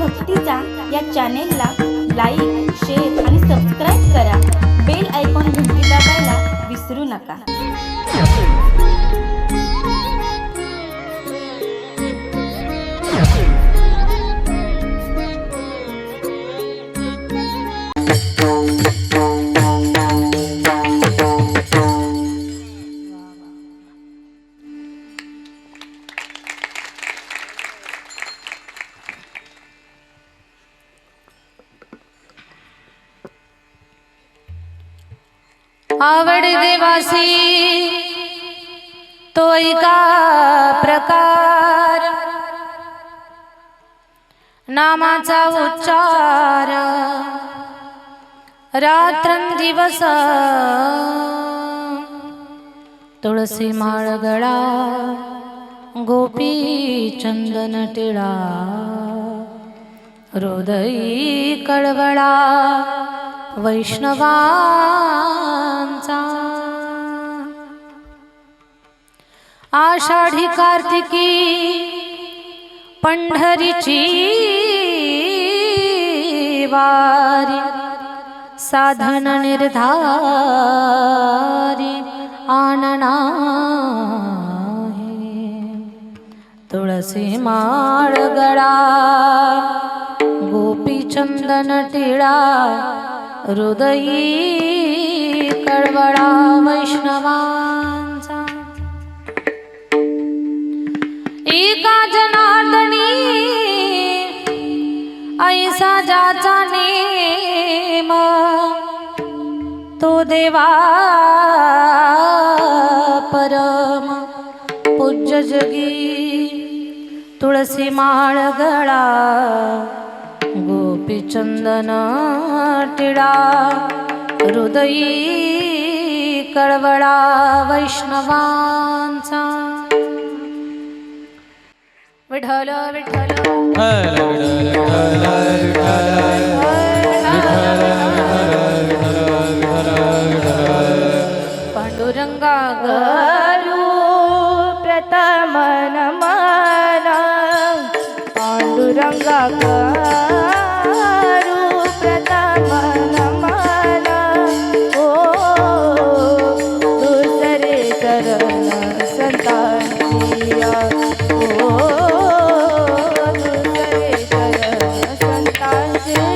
भक्तीचा या चॅनेलला like, share आणि सबस्क्राईब करा. बेल आयकॉन घंटी दाबायला विसरू नका. आवड देवासी तो ऐका प्रकार, नामाचा उच्चार रात्रंदिवस. तुळसी माळ गळा गोपी चंदन टिळा, हृदयी कळवळा वैष्णवांचा. आषाढी कार्तिकी पंढरीची वारी, साधन निर्धारी आणना तुळसी माळ गळा गोपी चंदन टिळा, हृदयी कळवळा वैष्णवांचा. एका जनार्दनी ऐसा ज्याचा नेम, तो देवा परम पूज्य जगी. तुळसी माळ गळा गोपी चंदन टिळा, हृदयी कळवळा वैष्णवांचा. विठ्ठल विठ्ठल पांडुरंगा गरु प्रथम नमन, पांडुरंगा गरु प्रथम नमन. ओ दुसरे चरण संतांचिया, ओ दुसरे चरण संतांचिया.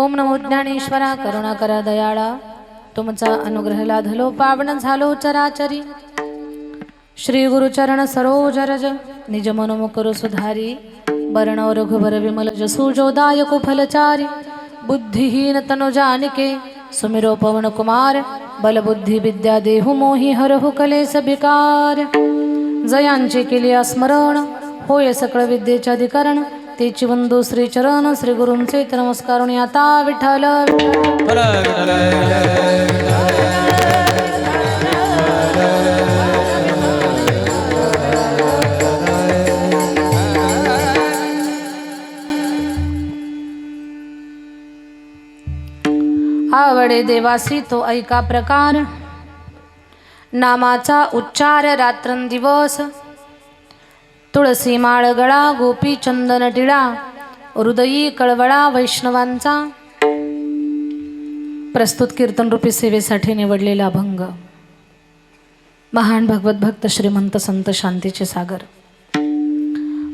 ओम नमो ज्ञानेश्वरा करुणाकरा दयाळा तुमचा अनुग्रह लाधलो पावन झालो चराचरी श्री गुरुचरण सरोज रज निज मनोमुकुर सुधारी वर्ण रघुवर विमल जसु जोदायक फलचारी बुद्धिहीन तनु जानिके सुमिरो पवन कुमार बल बुद्धि विद्या देहु मोहि हरहु कलेस विकार जयांचे केले स्मरण होय सकळ विद्येचे अधिकरण तेची वंदो श्री चरण श्री गुरूंचे नमस्कार आता विठ्ठल आवडे देवासी तो ऐका प्रकार नामाचा उच्चार रात्रंदिवस तुळसी माळ गळा गोपी चंदन टिळा हृदयी कळवळा वैष्णवांचा प्रस्तुत कीर्तन रूपी सेवेसाठी निवडलेला अभंग महान भगवत भक्त श्रीमंत संत शांतीचे सागर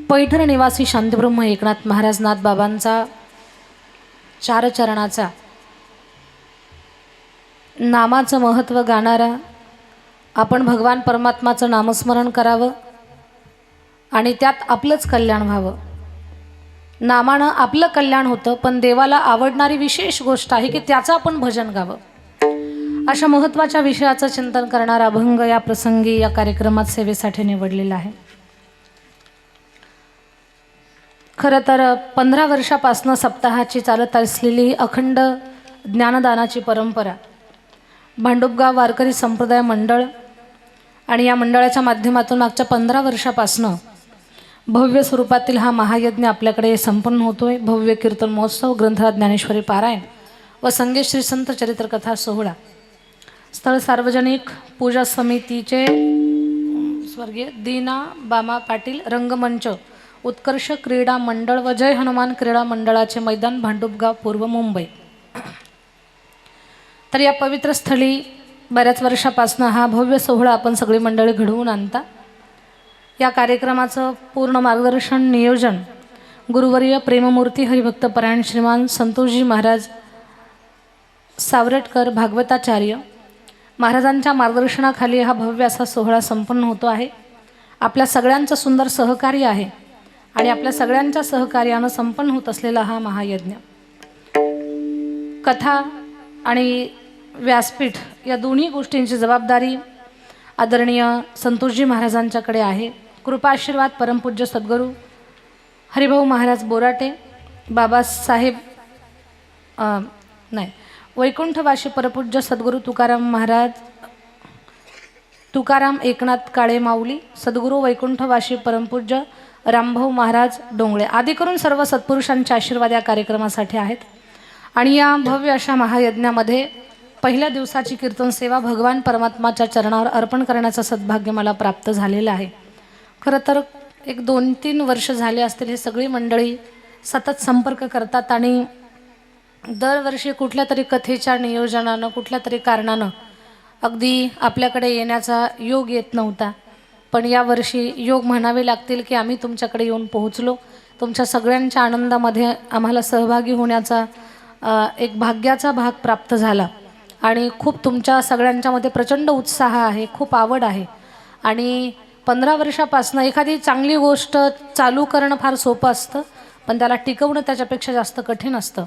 पैठण निवासी शांतीब्रह्म एकनाथ महाराज नाथ बाबांचा चार चरणाचा नामाचं महत्त्व गाणारा आपण भगवान परमात्माचं नामस्मरण करावं आणि त्यात आपलंच कल्याण व्हावं. नामानं आपलं कल्याण होतं पण देवाला आवडणारी विशेष गोष्ट आहे की त्याचं आपण भजन गावं. अशा महत्त्वाच्या विषयाचं चिंतन करणारा अभंग या प्रसंगी या कार्यक्रमात सेवेसाठी निवडलेला आहे. खरं तर 15 वर्षापासून सप्ताहाची चालत असलेली अखंड ज्ञानदानाची परंपरा भांडुपगाव वारकरी संप्रदाय मंडळ आणि या मंडळाच्या माध्यमातून मागच्या 15 वर्षापासून भव्य स्वरूपातील हा महायज्ञ आपल्याकडे संपन्न होतोय. भव्य कीर्तन महोत्सव, ग्रंथराज ज्ञानेश्वरी पारायण व संगे श्री संत चरित्रकथा सोहळा, स्थळ सार्वजनिक पूजा समितीचे स्वर्गीय दीना बामा पाटील रंगमंच, उत्कर्ष क्रीडा मंडळ व जय हनुमान क्रीडा मंडळाचे मैदान भांडुपगाव पूर्व मुंबई. तर या पवित्र स्थळी बऱ्याच वर्षापासून हा भव्य सोहळा आपण सगळी मंडळी घडवून आणता. या कार्यक्रमाचं पूर्ण मार्गदर्शन नियोजन गुरुवर्य प्रेममूर्ती हरिभक्त परायण श्रीमान संतोषजी महाराज सावरटकर भागवताचार्य महाराजांच्या मार्गदर्शनाखाली हा भव्य असा सोहळा संपन्न होतो आहे. आपल्या सगळ्यांचं सुंदर सहकार्य आहे आणि आपल्या सगळ्यांच्या सहकार्यानं संपन्न होत असलेला हा महायज्ञ. कथा आणि व्यासपीठ या दोन्ही गोष्टींची जबाबदारी आदरणीय संतोषजी महाराजांच्याकडे आहे. कृपा आशीर्वाद परमपूज्य सद्गुरू हरिभाऊ महाराज बोराटे, बाबासाहेब वैकुंठवासी परमपूज्य सद्गुरू तुकाराम एकनाथ काळे माऊली, सद्गुरू वैकुंठवासी परमपूज्य रामभाऊ महाराज डोंगळे आदी करून सर्व सत्पुरुषांचे आशीर्वाद या कार्यक्रमासाठी आहेत. आणि या भव्य अशा महायज्ञामध्ये पहिल्या दिवसाची कीर्तन सेवा भगवान परमात्माच्या चरणावर अर्पण करण्याचं सद्भाग्य मला प्राप्त झालेलं आहे. खरं तर 1-2-3 वर्ष झाले असतील हे सगळी मंडळी सतत संपर्क करतात आणि दरवर्षी कुठल्या तरी कथेच्या नियोजनानं कुठल्या तरी कारणानं अगदी आपल्याकडे येण्याचा योग येत नव्हता. पण यावर्षी योग म्हणावे लागतील की आम्ही तुमच्याकडे येऊन पोहोचलो. तुमच्या सगळ्यांच्या आनंदामध्ये आम्हाला सहभागी होण्याचा एक भाग्याचा भाग प्राप्त झाला आणि खूप तुमच्या सगळ्यांच्यामध्ये प्रचंड उत्साह आहे, खूप आवड आहे. आणि 15 वर्षापासून एखादी चांगली गोष्ट चालू करणं फार सोपं असतं पण त्याला टिकवणं त्याच्यापेक्षा जास्त कठीण असतं.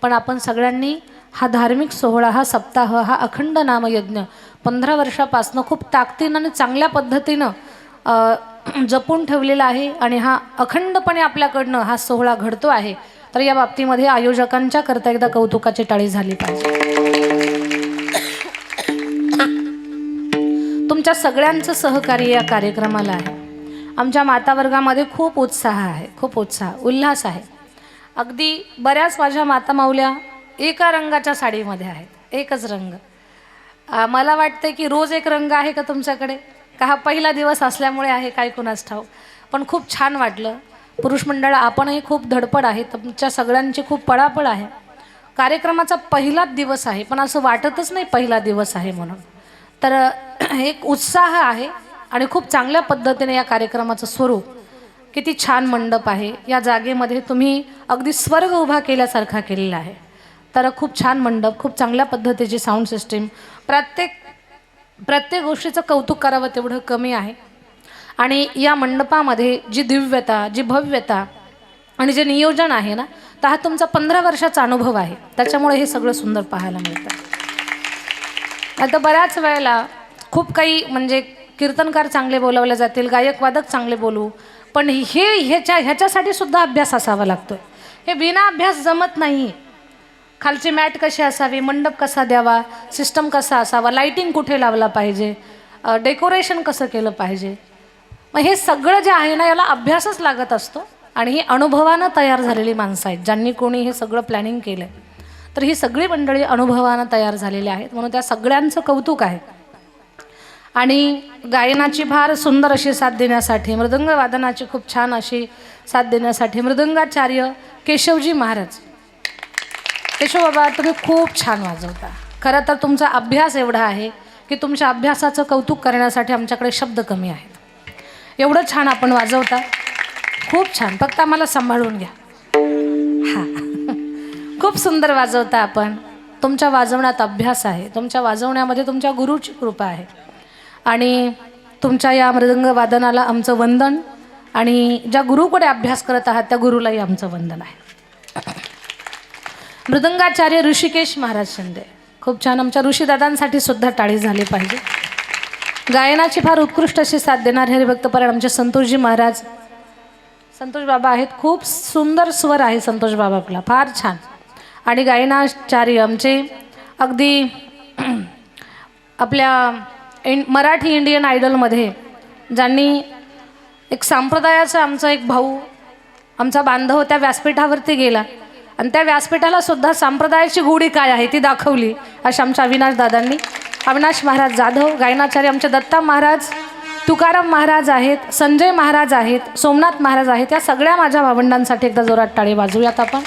पण आपण सगळ्यांनी हा धार्मिक सोहळा, हा सप्ताह, हा अखंड नामयज्ञ 15 वर्षापासून खूप ताकदीनं आणि चांगल्या पद्धतीनं जपून ठेवलेला आहे आणि हा अखंडपणे आपल्याकडनं हा सोहळा घडतो आहे. तर या बाबतीमध्ये आयोजकांच्या करता एकदा कौतुकाची टाळी झाली पाहिजे. तुमच्या सगळ्यांचं सहकार्य या कार्यक्रमाला आहे. आमच्या मातावर्गामध्ये खूप उत्साह आहे, खूप उत्साह उल्हास आहे. अगदी बऱ्याच माझ्या माता माऊल्या एका रंगाच्या साडीमध्ये आहेत, एकच रंग. मला वाटतं की रोज एक रंग आहे का तुमच्याकडे, का हा पहिला दिवस असल्यामुळे आहे काय कुणास ठाऊक. पण खूप छान वाटलं. पुरुष मंडळ आपणही खूप धडपड आहे, तुमच्या सगळ्यांची खूप पळापळ आहे. कार्यक्रमाचा पहिलाच दिवस आहे पण असं वाटतच नाही पहिला दिवस आहे म्हणून. तर एक उत्साह आहे आणि खूप चांगल्या पद्धतीने या कार्यक्रमाचं स्वरूप, किती छान मंडप आहे. या जागेमध्ये तुम्ही अगदी स्वर्ग उभा केल्यासारखा केलेला आहे. तर खूप छान मंडप, खूप चांगल्या पद्धतीची साऊंड सिस्टीम, प्रत्येक गोष्टीचं कौतुक करावं तेवढं कमी आहे. आणि या मंडपामध्ये जी दिव्यता, जी भव्यता आणि जे नियोजन आहे ना, तर हा तुमचा 15 वर्षाचा अनुभव आहे. त्याच्यामुळे हे सगळं सुंदर पाहायला मिळतं. आता बऱ्याच वेळेला खूप काही म्हणजे कीर्तनकार चांगले बोलवले जातील, गायक वादक चांगले बोलू, पण ह्याच्यासाठी सुद्धा अभ्यास असावा लागतो. हे बिना अभ्यास जमत नाही. खालची मॅट कशी असावी, मंडप कसा द्यावा, सिस्टम कसा असावा, लाईटिंग कुठे लावला पाहिजे, डेकोरेशन कसं केलं पाहिजे, मग हे सगळं जे आहे ना, याला अभ्यासच लागत असतो. आणि ही अनुभवानं तयार झालेली माणसं आहेत. ज्यांनी कोणी हे सगळं प्लॅनिंग केलं आहे, तर ही सगळी मंडळी अनुभवानं तयार झालेली आहेत. म्हणून त्या सगळ्यांचं कौतुक आहे. आणि गायनाची फार सुंदर अशी साथ देण्यासाठी, मृदंग वादनाची खूप छान अशी साथ देण्यासाठी मृदंगाचार्य केशवजी महाराज. केशव बाबा, तुम्ही खूप छान वाजवता. खरं तर तुमचा अभ्यास एवढा आहे की तुमच्या अभ्यासाचं कौतुक करण्यासाठी आमच्याकडे शब्द कमी आहेत. एवढं छान आपण वाजवता, खूप छान. फक्त आम्हाला सांभाळून घ्या. हां, खूप सुंदर वाजवता आपण. तुमच्या वाजवण्यात अभ्यास आहे, तुमच्या वाजवण्यामध्ये तुमच्या गुरुची कृपा आहे. आणि तुमच्या या मृदंग वादनाला आमचं वंदन. आणि ज्या गुरुकडे अभ्यास करत आहात त्या गुरुलाही आमचं वंदन आहे. मृदंगाचार्य ऋषिकेश महाराज शिंदे, खूप छान. आमच्या ऋषीदादांसाठी सुद्धा टाळी झाली पाहिजे. गायनाची फार उत्कृष्ट अशी साथ देणारे हरिभक्तपरायण आमचे संतोषजी महाराज, संतोष बाबा आहेत. खूप सुंदर स्वर आहे संतोष बाबा आपला, फार छान. आणि गायनाचार्य आमचे अगदी आपल्या मराठी इंडियन आयडलमध्ये ज्यांनी एक संप्रदायाचा आमचा एक भाऊ, आमचा बांधव त्या व्यासपीठावरती गेला आणि त्या व्यासपीठाला सुद्धा संप्रदायाची गोडी काय आहे ती दाखवली, अशा आमच्या अविनाश दादांनी. अविनाश महाराज जाधव. गायनाचार्य आमचे दत्ता महाराज, तुकाराम महाराज आहेत, संजय महाराज आहेत, सोमनाथ महाराज आहेत. या सगळ्या माझ्या भावंडांसाठी एकदा जोरात टाळी वाजवूयात आपण.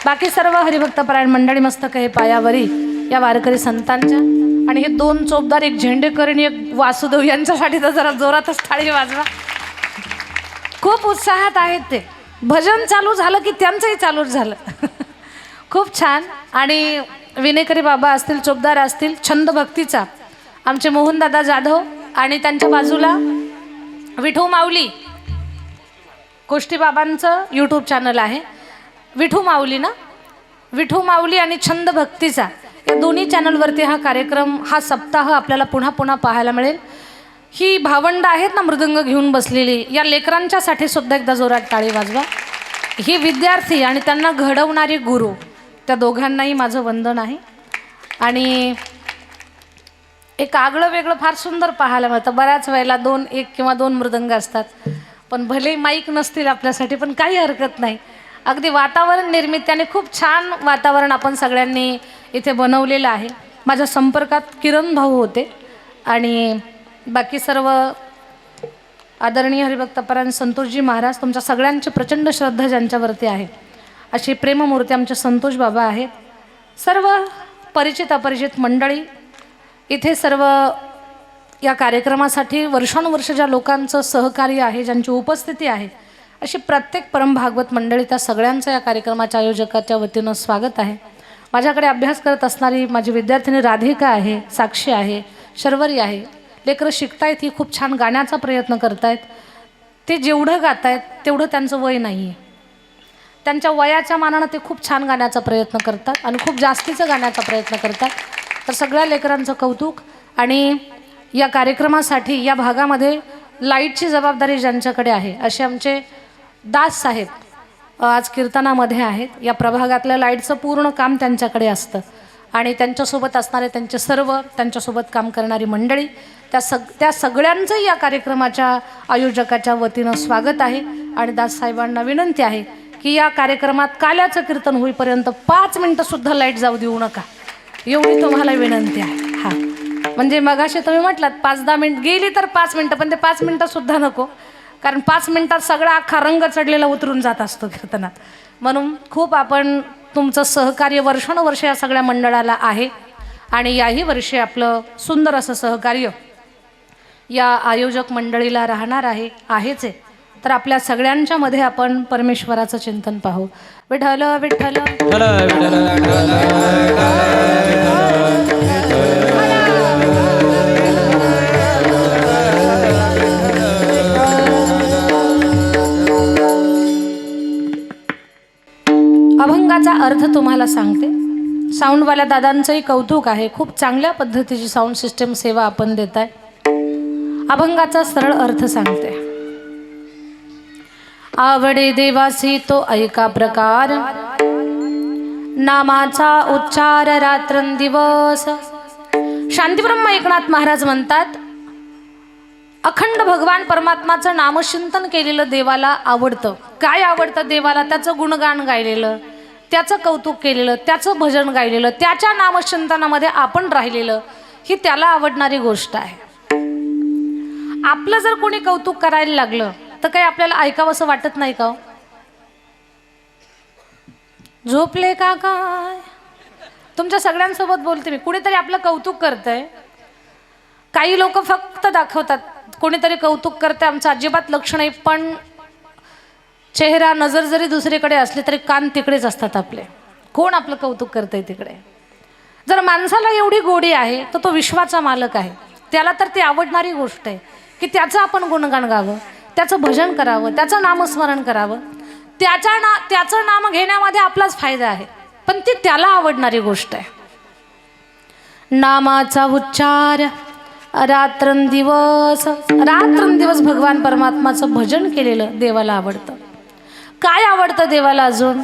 बाकी सर्व हरिभक्तपरायण मंडळी मस्तक हे पायावरी या वारकरी संतांच्या. आणि हे दोन चोपदार, एक झेंडेकर आणि एक वासुदेव, यांच्यासाठी तर जरा जोरातच टाळी वाजवा. खूप उत्साहात आहेत ते. भजन चालू झालं की त्यांचंही चालूच झालं. खूप छान. आणि विनेकरी बाबा असतील, चोपदार असतील, छंद भक्तीचा आमचे मोहनदादा जाधव. आणि त्यांच्या बाजूला विठू माऊली, कोष्टी बाबांचं यूट्यूब चॅनल आहे, विठू माऊली ना, विठू माऊली आणि छंद भक्तीचा, या दोन्ही चॅनलवरती हा कार्यक्रम, हा सप्ताह आपल्याला पुन्हा पुन्हा पाहायला मिळेल. ही भावंड आहेत ना मृदंग घेऊन बसलेली, या लेकरांच्यासाठी सुद्धा एकदा जोरात टाळी वाजवा. ही विद्यार्थी आणि त्यांना घडवणारे गुरु, त्या दोघांनाही माझं वंदन आहे. आणि एक आगळं वेगळं फार सुंदर पाहायला मिळतं. बऱ्याच वेळेला एक किंवा दोन मृदंग असतात, पण भले माईक नसतील आपल्यासाठी, पण काही हरकत नाही. अगदी वातावरण निर्मित्याने खूप छान वातावरण आपण सगळ्यांनी इथे बनवलेलं आहे. माझ्या संपर्कात किरण भाऊ होते आणि बाकी सर्व आदरणीय हरिभक्तपरायण संतोषजी महाराज, तुमच्या सगळ्यांची प्रचंड श्रद्धा ज्यांच्यावरती आहे अशी प्रेममूर्ती आमचे संतोष बाबा आहेत. सर्व परिचित अपरिचित मंडळी इथे, सर्व या कार्यक्रमासाठी वर्षानुवर्ष ज्या लोकांचं सहकार्य आहे, ज्यांची उपस्थिती आहे, अशी प्रत्येक परमभागवत मंडळी, त्या सगळ्यांचं या कार्यक्रमाच्या आयोजकाच्या वतीनं स्वागत आहे. माझ्याकडे अभ्यास करत असणारी माझी विद्यार्थिनी राधिका आहे, साक्षी आहे, शर्वरी आहे. लेकरं शिकतायत, ही खूप छान गाण्याचा प्रयत्न करतायत. ते जेवढं गातायत तेवढं त्यांचं वय नाही आहे. त्यांच्या वयाच्या मानानं ते खूप छान गाण्याचा प्रयत्न करतात आणि खूप जास्तीचं गाण्याचा प्रयत्न करतात. तर सगळ्या लेकरांचं कौतुक. आणि या कार्यक्रमासाठी या भागामध्ये लाईटची जबाबदारी ज्यांच्याकडे आहे असे आमचे दास साहेब आज कीर्तनामध्ये आहेत. या प्रभागातल्या लाईटचं पूर्ण काम त्यांच्याकडे असतं आणि त्यांच्यासोबत असणारे त्यांच्यासोबत काम करणारी मंडळी, त्या सगळ्यांचं या कार्यक्रमाच्या आयोजकाच्या वतीनं स्वागत आहे. आणि दाससाहेबांना विनंती आहे की या कार्यक्रमात काल्याचं कीर्तन होईपर्यंत 5 मिनटंसुद्धा लाईट जाऊ देऊ नका, एवढी तुम्हाला विनंती आहे. हां, म्हणजे मगाशी तुम्ही म्हटलात 5-10 मिनिट गेली तर 5 मिनटं, पण ते 5 मिनटंसुद्धा नको, कारण 5 मिनटात सगळा अख्खा रंग चढलेला उतरून जात असतो कीर्तनात. म्हणून खूप आपण तुमचं सहकार्य वर्षानुवर्ष या सगळ्या मंडळाला आहे आणि याही वर्षी आपलं सुंदर असं सहकार्य या आयोजक मंडळीला राहणार आहेच आहे. तर आपल्या सगळ्यांच्या मध्ये आपण परमेश्वराचं चिंतन पाहू. विठ्ठल विठ्ठल अभंगाचा अर्थ तुम्हाला सांगते. साऊंडवाल्या दादांचंही कौतुक आहे. खूप चांगल्या पद्धतीची साऊंड सिस्टम सेवा आपण देताय. अभंगाचा सरळ अर्थ सांगते. आवडे देवासी तो ऐका प्रकार, नामाचा उच्चार रात्रंदिवस. शांतीब्रह्म एकनाथ महाराज म्हणतात, अखंड भगवान परमात्माचं नामचिंतन केलेलं देवाला आवडतं. काय आवडतं देवाला? त्याचं गुणगान गायलेलं, त्याचं कौतुक केलेलं, त्याचं भजन गायलेलं, त्याच्या नामचिंतनामध्ये आपण राहिलेलं, ही त्याला आवडणारी गोष्ट आहे. आपलं जर कोणी कौतुक करायला लागलं तर काही आपल्याला ऐकावं असं वाटत नाही का? झोपले का काय? तुमच्या सगळ्यांसोबत बोलते मी. कुणीतरी आपलं कौतुक करतंय. काही लोक फक्त दाखवतात, कोणीतरी कौतुक करते, आमचं अजिबात लक्ष नाही, पण चेहरा नजर जरी दुसरीकडे असली तरी कान तिकडेच असतात आपले. कोण आपलं कौतुक करतंय तिकडे? जर माणसाला एवढी गोडी आहे तर तो विश्वाचा मालक आहे. त्याला तर ती आवडणारी गोष्ट आहे की त्याचं आपण गुणगान गावं, त्याचं भजन करावं, त्याचं नामस्मरण करावं. त्याचं नाम घेण्यामध्ये आपलाच फायदा आहे, पण ती त्याला आवडणारी गोष्ट आहे. नामाचा उच्चार रात्रंदिवस, रात्रंदिवस भगवान परमात्माचं भजन केलेलं देवाला आवडतं. काय आवडतं देवाला अजून?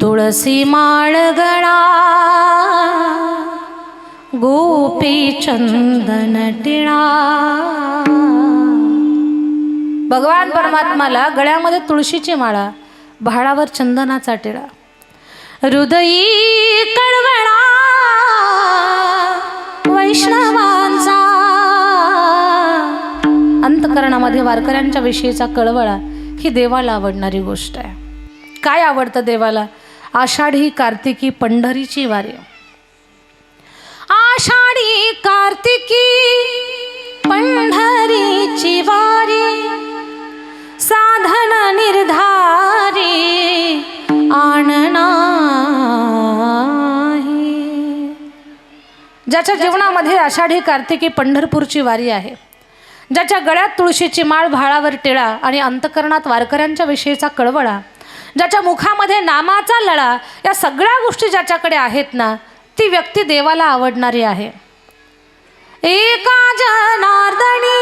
तुळसी माळ गळा, गोपी चंदन टिळा. भगवान परमात्माला गळ्यामध्ये तुळशीची माळा, भाळावर चंदनाचा टिळा. हृदयी कळवळा वैष्णवांचा, अंतकरणामध्ये वारकऱ्यांच्या विषयीचा कळवळा ही देवाला आवडणारी गोष्ट आहे. काय आवडतं देवाला? आषाढी कार्तिकी पंढरीची वारी. आषाढी कार्तिकी पंढरीची वारी, साधन निर्धारी आणना. ज्याच्या जीवनामध्ये आषाढी कार्तिकी पंढरपूरची वारी आहे, ज्याच्या गळ्यात तुळशीची माळ, भाळावर टिळा आणि अंतकरणात वारकऱ्यांच्या विषयीचा कळवळा, ज्याच्या मुखामध्ये नामाचा लळा, या सगळ्या गोष्टी ज्याच्याकडे आहेत ना, ती व्यक्ती देवाला आवडणारी आहे. एका जनार्दनी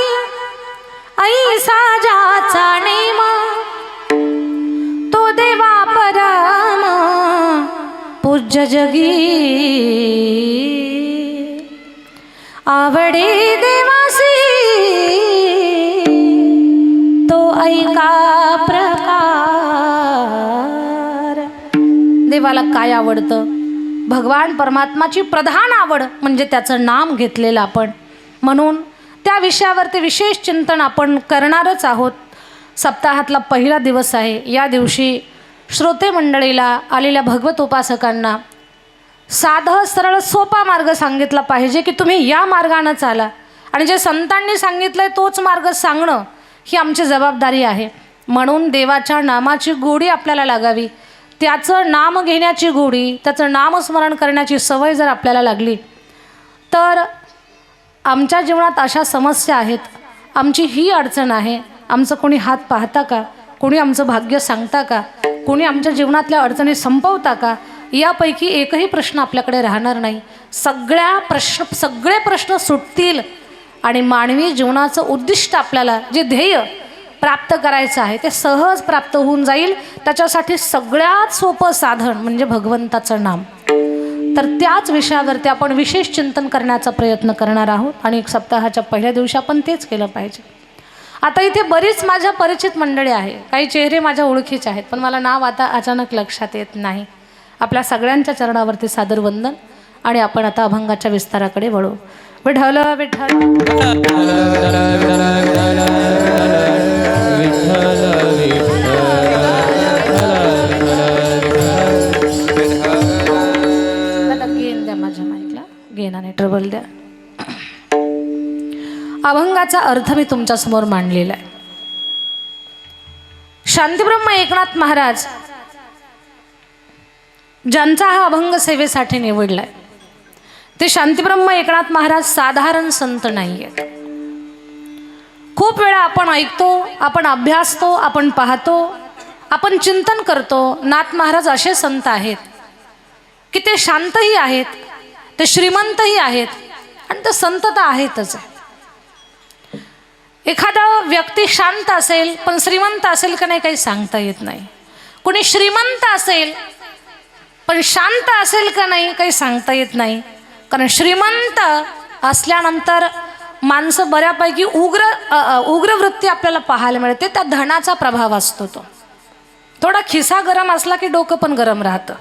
ऐसा ज्याचा नेम, तो देवा परम पूज्य जगी. आवडे देवासी तो ऐका प्रकार. देवाला काय आवडतं? भगवान परमात्माची प्रधान आवड म्हणजे त्याचं नाम घेतलेलं आपण. म्हणून त्या विषयावरती विशेष चिंतन आपण करणारच आहोत. सप्ताहातला पहिला दिवस आहे. या दिवशी श्रोते मंडळीला, आलेल्या भगवत उपासकांना साधं सरळ सोपा मार्ग सांगितला पाहिजे की तुम्ही या मार्गानं चाला, आणि जे संतांनी सांगितलंय तोच मार्ग सांगणं ही आमची जबाबदारी आहे. म्हणून देवाच्या नामाची गोडी आपल्याला लागावी, त्याचं नाम घेण्याची गोडी, त्याचं नामस्मरण करण्याची सवय जर आपल्याला लागली तर आमच्या जीवनात अशा समस्या आहेत, आमची ही अडचण आहे, आमचं कोणी हात पाहता का, कोणी आमचं भाग्य सांगता का, कोणी आमच्या जीवनातल्या अडचणी संपवता का, यापैकी एकही प्रश्न आपल्याकडे राहणार नाही. सगळे प्रश्न सुटतील आणि मानवी जीवनाचं उद्दिष्ट, आपल्याला जे ध्येय प्राप्त करायचं आहे ते सहज प्राप्त होऊन जाईल. त्याच्यासाठी सगळ्यात सोपं साधन म्हणजे भगवंताचं नाम. तर त्याच विषयावरती आपण विशेष चिंतन करण्याचा प्रयत्न करणार आहोत आणि एक सप्ताहाच्या पहिल्या दिवशी आपण तेच केलं पाहिजे. आता इथे बरीच माझ्या परिचित मंडळी आहे, काही चेहरे माझ्या ओळखीचे आहेत, पण मला नाव आता अचानक लक्षात येत नाही. आपल्या सगळ्यांच्या चरणावरती सादर वंदन आणि आपण आता अभंगाच्या विस्ताराकडे वळू. विठ्ठल विठ्ठल गेन द्या माझ्या माईकला, गेनाने ट्रबल द्या. अभंगाचा अर्थ मी तुमच्या समोर मांडलेला आहे. शांतीब्रह्म एकनाथ महाराज ज्यांचा हा अभंग सेवेसाठी निवडलाय ते शांतीब्रह्म एकनाथ महाराज साधारण संत नाही आहेत. खूप वेळा आपण ऐकतो, आपण अभ्यासतो, आपण पाहतो, आपण चिंतन करतो. नाथ महाराज असे संत आहेत की ते शांतही आहेत, ते श्रीमंतही आहेत आणि ते संत तर आहेतच. एखादा व्यक्ती शांत असेल पण श्रीमंत असेल का नाही काही सांगता येत नाही. कोणी श्रीमंत असेल पण शांत असेल का नाही काही सांगता येत नाही. कारण श्रीमंत असल्यानंतर माणसं बऱ्यापैकी उग्र वृत्ती आपल्याला पाहायला मिळते. त्या धनाचा प्रभाव असतो. तो थोडा खिसा गरम असला की डोकं पण गरम राहतं.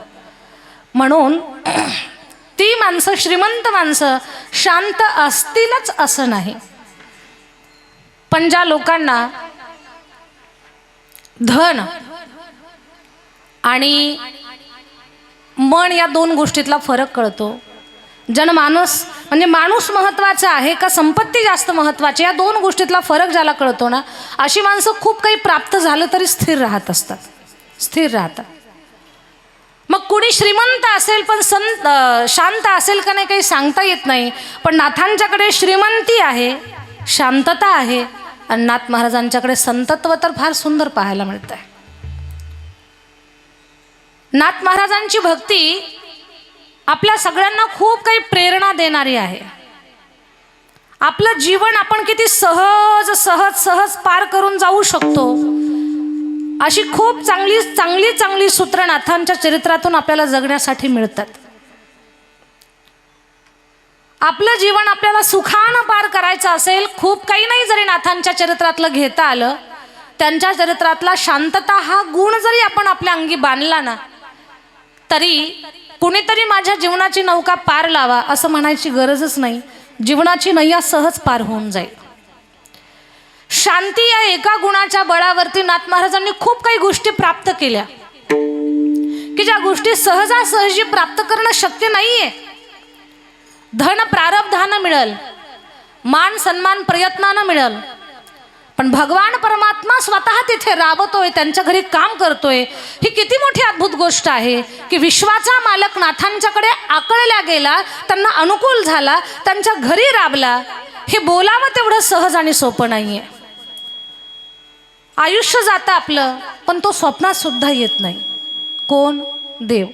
म्हणून ती माणसं, श्रीमंत माणसं शांत असतीलच असं नाही. पण ज्या लोकांना धन आणि मन या दोन गोष्टीतला फरक कळतो, जनमानस म्हणजे माणूस महत्त्वाचा आहे का संपत्ती जास्त महत्त्वाची, या दोन गोष्टीतला फरक ज्याला कळतो ना, अशी माणसं खूप काही प्राप्त झालं तरी स्थिर राहत असतात, स्थिर राहतात. मग कुणी श्रीमंत असेल पण शांत असेल का नाही काही सांगता येत नाही. पण नाथांच्याकडे श्रीमंती आहे, शांतता आहे आणि नाथ महाराजांच्याकडे संतत्व तर फार सुंदर पाहायला मिळत आहे. नाथ महाराजांची भक्ती आपल्या सगळ्यांना खूप काही प्रेरणा देणारी आहे. आपलं जीवन आपण किती सहज सहज सहज पार करून जाऊ शकतो अशी खूप चांगली चांगली चांगली सूत्र नाथांच्या चरित्रातून आपल्याला जगण्यासाठी मिळतात. आपलं जीवन आपल्याला सुखानं पार करायचं असेल, खूप काही नाही जरी नाथांच्या चरित्रातलं घेता आलं, त्यांच्या चरित्रातला शांतता हा गुण जरी आपण आपल्या अंगी बांधला ना, तरी कुणीतरी माझ्या जीवनाची नौका पार लावा असं म्हणायची गरजच नाही. जीवनाची नैया सहज पार होऊन जाईल. शांती या एका गुणाच्या बळावरती नाथ महाराजांनी खूप काही गोष्टी प्राप्त केल्या की ज्या गोष्टी सहजासहजी प्राप्त करणं शक्य नाहीये. धन प्रारब्धानं मिळेल, मान सन्मान प्रयत्नानं मिळेल, पण भगवान परमात्मा स्वतः तिथे राबतोय, त्यांच्या घरी काम करतोय. ही किती मोठी अद्भुत गोष्ट आहे की विश्वाचा मालक नाथांच्याकडे आकळल्या गेला, त्यांना अनुकूल झाला, त्यांच्या घरी राबला. हे बोलावं तेवढं सहज आणि सोपं नाहीये. आयुष्य जातं आपलं, पण तो स्वप्नात सुद्धा येत नाही. कोण? देव.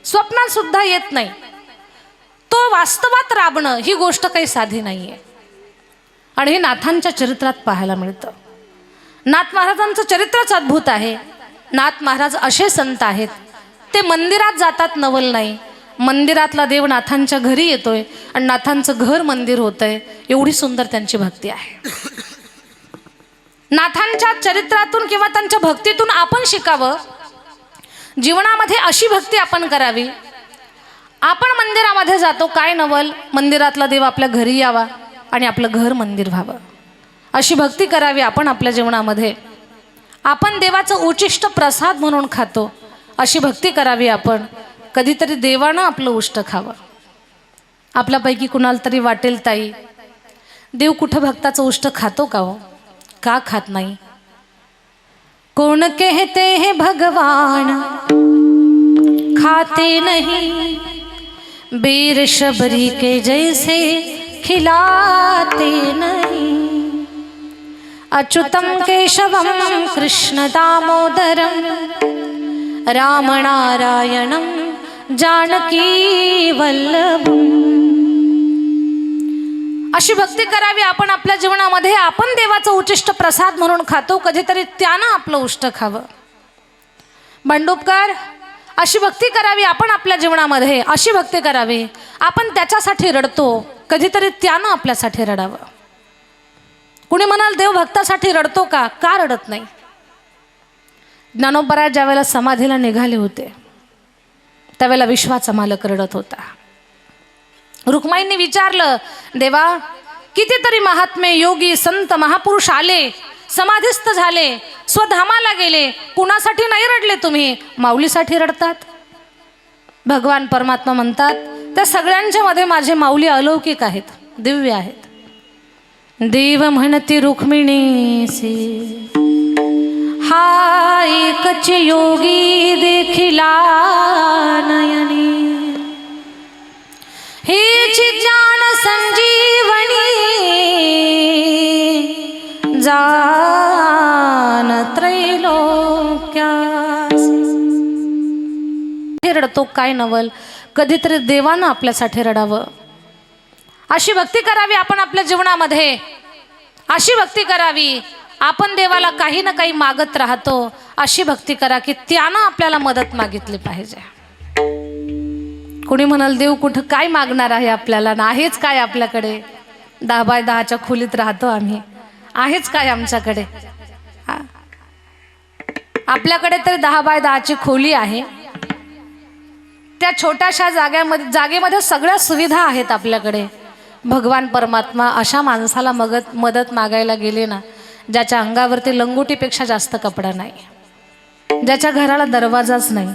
स्वप्नात सुद्धा येत नाही. तो वास्तवात राबणं ही गोष्ट काही साधी नाहीये. आणि हे नाथांच्या चरित्रात पाहायला मिळतं. नाथ महाराजांचं चरित्रच अद्भुत आहे. नाथ महाराज असे संत आहेत, ते मंदिरात जातात नवल नाही, मंदिरातला देव नाथांच्या घरी येतोय आणि नाथांचं घर मंदिर होतंय. एवढी सुंदर त्यांची भक्ती आहे. नाथांच्या चरित्रातून किंवा त्यांच्या भक्तीतून आपण शिकावं. जीवनामध्ये अशी भक्ती आपण करावी. आपण मंदिरामध्ये जातो, काय नवल, मंदिरातला देव आपल्या घरी यावा आणि आपलं घर मंदिर व्हावं. अशी भक्ती करावी आपण आपल्या जीवनामध्ये. आपण देवाचं उचिष्ट प्रसाद म्हणून खातो, अशी भक्ती करावी आपण. कधीतरी देवानं आपलं उष्ट खावं. आपल्यापैकी कुणाला तरी वाटेल, ताई देव कुठं भक्ताचं उष्ट खातो का हो? का खात नाही? कोण कहते हैं भगवान खाते नहीं, बेर शबरी के जैसे खिलाते नहीं, अच्युतम केशवम कृष्ण दामोदरम राम नारायणम जानकी वल्लभम. अशी भक्ती करावी आपण आपल्या जीवनामध्ये. आपण देवाचं उचिष्ट प्रसाद म्हणून खातो, कधीतरी त्यानं आपलं उष्ट खावं. भांडुपकर, अशी भक्ती करावी आपण आपल्या जीवनामध्ये. अशी भक्ती करावी आपण त्याच्यासाठी रडतो, कधीतरी त्यानं आपल्यासाठी रडावं. कुणी म्हणाल देव भक्तासाठी रडतो का? का रडत नाही? ज्ञानोबराज ज्या वेळेला समाधीला निघाले होते त्यावेळेला विश्वाचा मालक रडत होता. रुक्माईंनी विचारलं, देवा कितीतरी महात्मे, योगी, संत, महापुरुष आले, समाधीस्थ झाले, स्वधामाला गेले, कुणासाठी नाही रडले तुम्ही? माऊलीसाठी रडतात. भगवान परमात्मा म्हणतात त्या सगळ्यांच्या मध्ये माझे माऊली अलौकिक आहेत, दिव्य आहेत. देव म्हणती रुक्मिणीसी हा एकच योगी देखिला नयनी, हेच ज्ञान संजीवनी जान त्रैलोक्यास. रडतो काय नवल, कधीतरी देवानं आपल्यासाठी रडावं. अशी भक्ती करावी आपण आपल्या जीवनामध्ये, अशी भक्ती करावी. आपण देवाला काही ना काही मागत राहतो, अशी भक्ती करा की त्यानं आपल्याला मदत मागितली पाहिजे. कोणी म्हणाल देव कुठं काय मागणार आहे आपल्याला, ना आहेच काय आपल्याकडे. 10 बाय 10च्या खोलीत राहतो आम्ही, आहेच काय आमच्याकडे. आपल्याकडे तर 10 बाय 10ची खोली आहे. त्या छोट्याशा जागेमध्ये सगळ्या सुविधा आहेत आपल्याकडे. भगवान परमात्मा अशा माणसाला मदत मागायला गेले ना, ज्याच्या अंगावरती लंगोटीपेक्षा जास्त कपडा नाही, ज्याच्या घराला दरवाजाच नाही,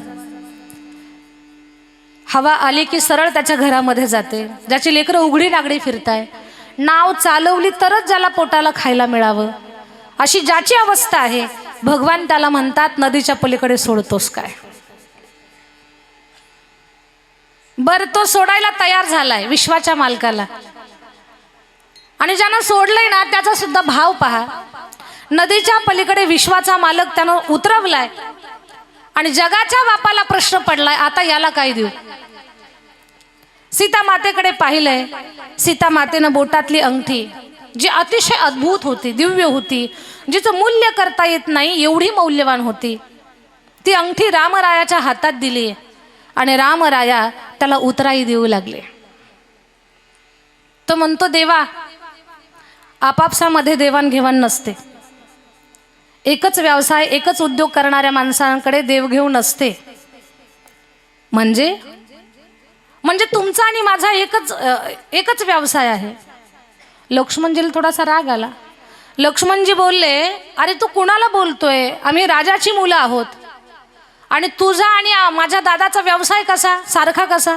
हवा आली की सरळ त्याच्या घरामध्ये जाते, ज्याची लेकरं उघडी नागडी फिरताय, नाव चालवली तरच ज्याला पोटाला खायला मिळावं, अशी ज्याची अवस्था आहे, भगवान त्याला म्हणतात नदीच्या पलीकडे सोडतोस काय. बर तो सोडायला तयार झालाय विश्वाच्या मालकाला, आणि ज्यानं सोडलंय ना त्याचा सुद्धा भाव पहा. नदीच्या पलीकडे विश्वाचा मालक त्यानं उतरवलाय, आणि जगाच्या बापाला प्रश्न पडलाय आता याला काय देऊ. सीता मातेकडे पाहिलंय. सीता मातेनं बोटातली अंगठी जी अतिशय अद्भुत होती, दिव्य होती, जिचं मूल्य करता येत नाही एवढी मौल्यवान होती, ती अंगठी रामरायाच्या हातात दिली, आणि रामराया त्याला उतराई देऊ लागले. तो म्हणतो देवा, आपापसामध्ये देवाणघेवाण नसते. एकच व्यवसाय एकच उद्योग करणाऱ्या माणसांकडे देवघेव नसते. म्हणजे तुमचा आणि माझा एकच व्यवसाय आहे. लक्ष्मणजीला थोडासा राग आला. लक्ष्मणजी बोलले, अरे तू कुणाला बोलतोय, आम्ही राजाची मुलं आहोत, आणि तुझा आणि माझ्या दादाचा व्यवसाय कसा सारखा कसा.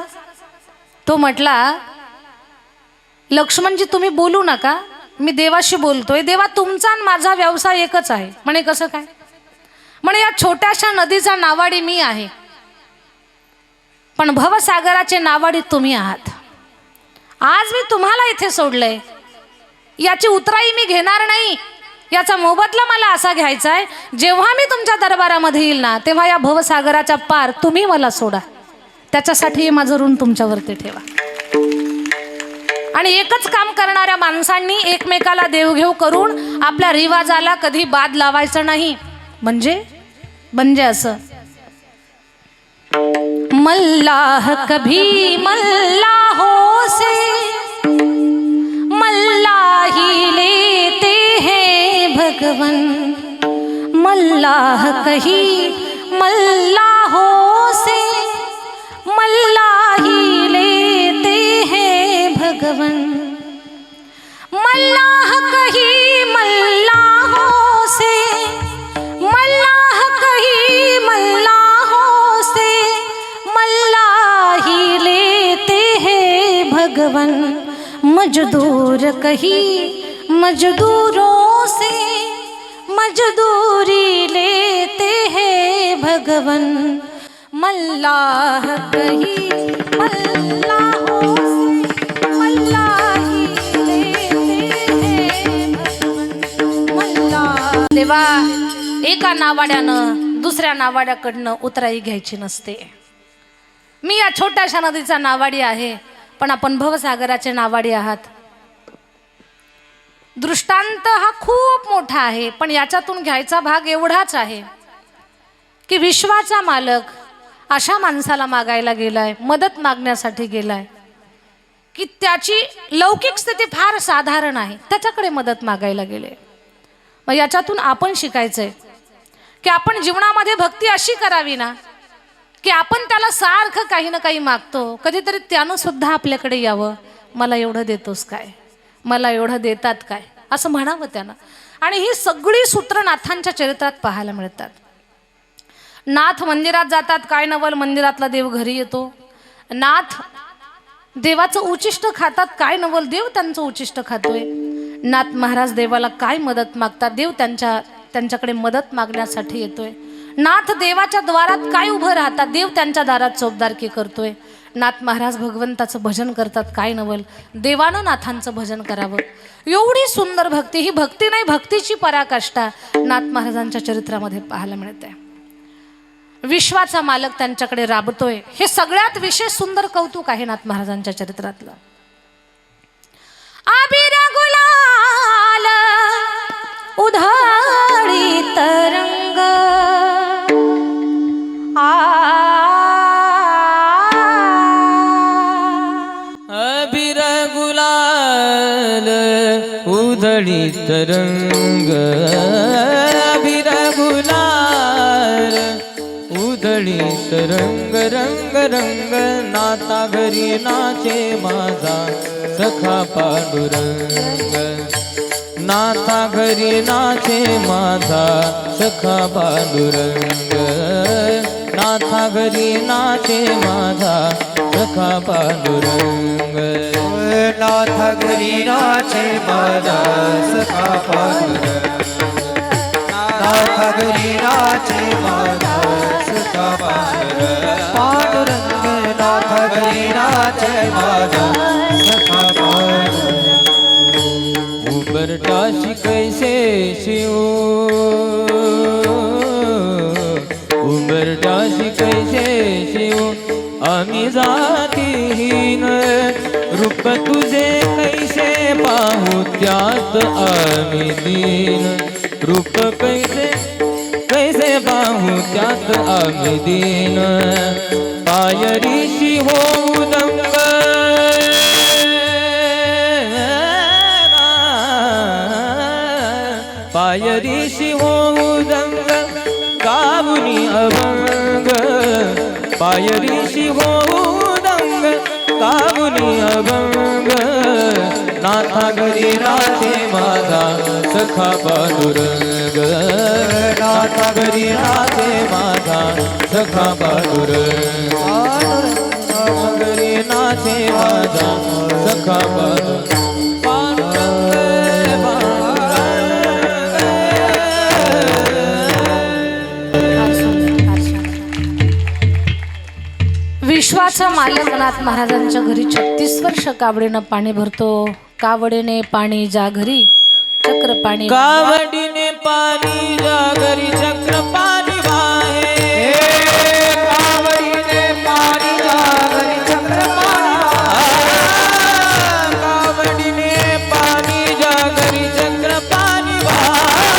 तो म्हटला, लक्ष्मणजी तुम्ही बोलू नका, मी देवाशी बोलतोय. देवा, तुमचा आणि माझा व्यवसाय एकच आहे. म्हणे कसं काय. म्हणे या छोट्याशा नदीचा नावाडी मी आहे, पण भवसागराचे नावाडी तुम्ही आहात. आज मी तुम्हाला इथे सोडलंय, याची उतराई मी घेणार नाही. याचा मोबदला मला असा घ्यायचा आहे, जेव्हा मी तुमच्या दरबारामध्ये येईल ना, तेव्हा या भवसागराच्या पार तुम्ही मला सोडा. त्याच्यासाठी माझं ऋण तुमच्यावरती ठेवा. आणि एकच काम करणाऱ्या माणसांनी एकमेकाला देवघेव करून आपल्या रिवाजाला कधी बाद लावायचं नाही. म्हणजे असं, मल्लाह कभी मल्लाहों से मल्लाही लेते हैं भगवन, मल्लाह कहीं मल्लाहों से मल्लाही लेते हैं भगवन, मल्लाह कहीं मल्लाहों से मल्लाह कहीं मल्लाहों से मल्लाही लेते हैं भगवन, मजदूर कहीं मजदूरों से मजदूरी लेते हैं भगवन, मल्लाह कहीं मल्लाहों से मल्लाही लेते हैं भगवन, मल्लाह. देवा, एका नावाड्यानं दुसऱ्या नावाड्याकडनं उतराई घ्यायची नसते. मी या छोट्याशा नदीचा नावाडी आहे, पण आपण भवसागराचे नावाडी आहात. दृष्टांत हा खूप मोठा आहे, पण याच्यातून घ्यायचा भाग एवढाच आहे की विश्वाचा मालक अशा माणसाला मागायला गेलाय, मदत मागण्यासाठी गेलाय की त्याची लौकिक स्थिती फार साधारण आहे, त्याच्याकडे मदत मागायला गेले. मग याच्यातून आपण शिकायचंय की आपण जीवनामध्ये भक्ती अशी करावी ना की आपण त्याला सारखं काही ना काही मागतो, कधीतरी त्यानं सुद्धा आपल्याकडे यावं, मला एवढं देतोस काय, मला एवढं देतात काय, असं म्हणावं त्यानं. आणि ही सगळी सूत्र नाथांच्या चरित्रात पाहायला मिळतात. नाथ मंदिरात जातात, काय नवल मंदिरातला देव घरी येतो. नाथ देवाचं उचिष्ट खातात, काय नवल देव त्यांचं उचिष्ट खातोय. नाथ महाराज देवाला काय मदत मागतात, देव त्यांच्या त्यांच्याकडे मदत मागण्यासाठी येतोय. नाथ देवाच्या द्वारात काय उभं राहतात, देव त्यांच्या दारात चोपदारकी करतोय. नाथ महाराज भगवंताचं भजन करतात, काय नवल देवानं नाथांचं भजन करावं. एवढी सुंदर भक्ती, ही भक्ती नाही भक्तीची पराकाष्ठा नाथ महाराजांच्या चरित्रामध्ये पाहायला मिळते. विश्वाचा मालक त्यांच्याकडे राबतोय, हे सगळ्यात विशेष सुंदर कौतुक आहे नाथ महाराजांच्या चरित्रातलं. आबिर गुलाल उधळी तरंग अबीर गुलाल उधळी तरंग, अबीर गुलाल उधळी तरंग, रंग रंग नाता घरी नाचे माझा सखा पांडुरंग, नाथा घरी नाचे माझा सखा पांडुरंग, नाथा घरी नाचे माझा सखा पांडुरंग, नाथा घरी नाचे माझा सखा पांडुरंग, नाथा घरी नाचे माझा सखा पांडुरंग, पांडुरंग नाथा घरी नाचे माझा सखा पांडुरंग. उंबरठाशी कैसे शिव, उंबरठाशी कैसे शिव आम्ही जातीहीन, रूप तुझे कैसे पाहू त्यात आम्ही दीन, रूप कैसे कैसे पाहू त्यात आम्ही दीन, पायरीशी होऊ दंग, पायरीशी होऊ दंग गावुनी अभंग, पायरीशी होऊ दंग गावुनी अभंग, नाथा घरी नाचे माझा सखा पांडुरंग, नाथा घरी नाचे माझा सखा पांडुरंग, नाथा घरी नाचे माझा सखा पांडुरंग. विश्वाचा मालक नाथ महाराजांच्या घरी 36 वर्ष कावडीनं पाणी भरतो. कावडीने पाणी जा घरी चक्र पाणी, कावडीने पाणी जा घरी चक्र पाणी वाहे, कावडीने पाणी जा घरी चक्र पाणी, कावडीने पाणी जा घरी चक्र पाणी वाहे.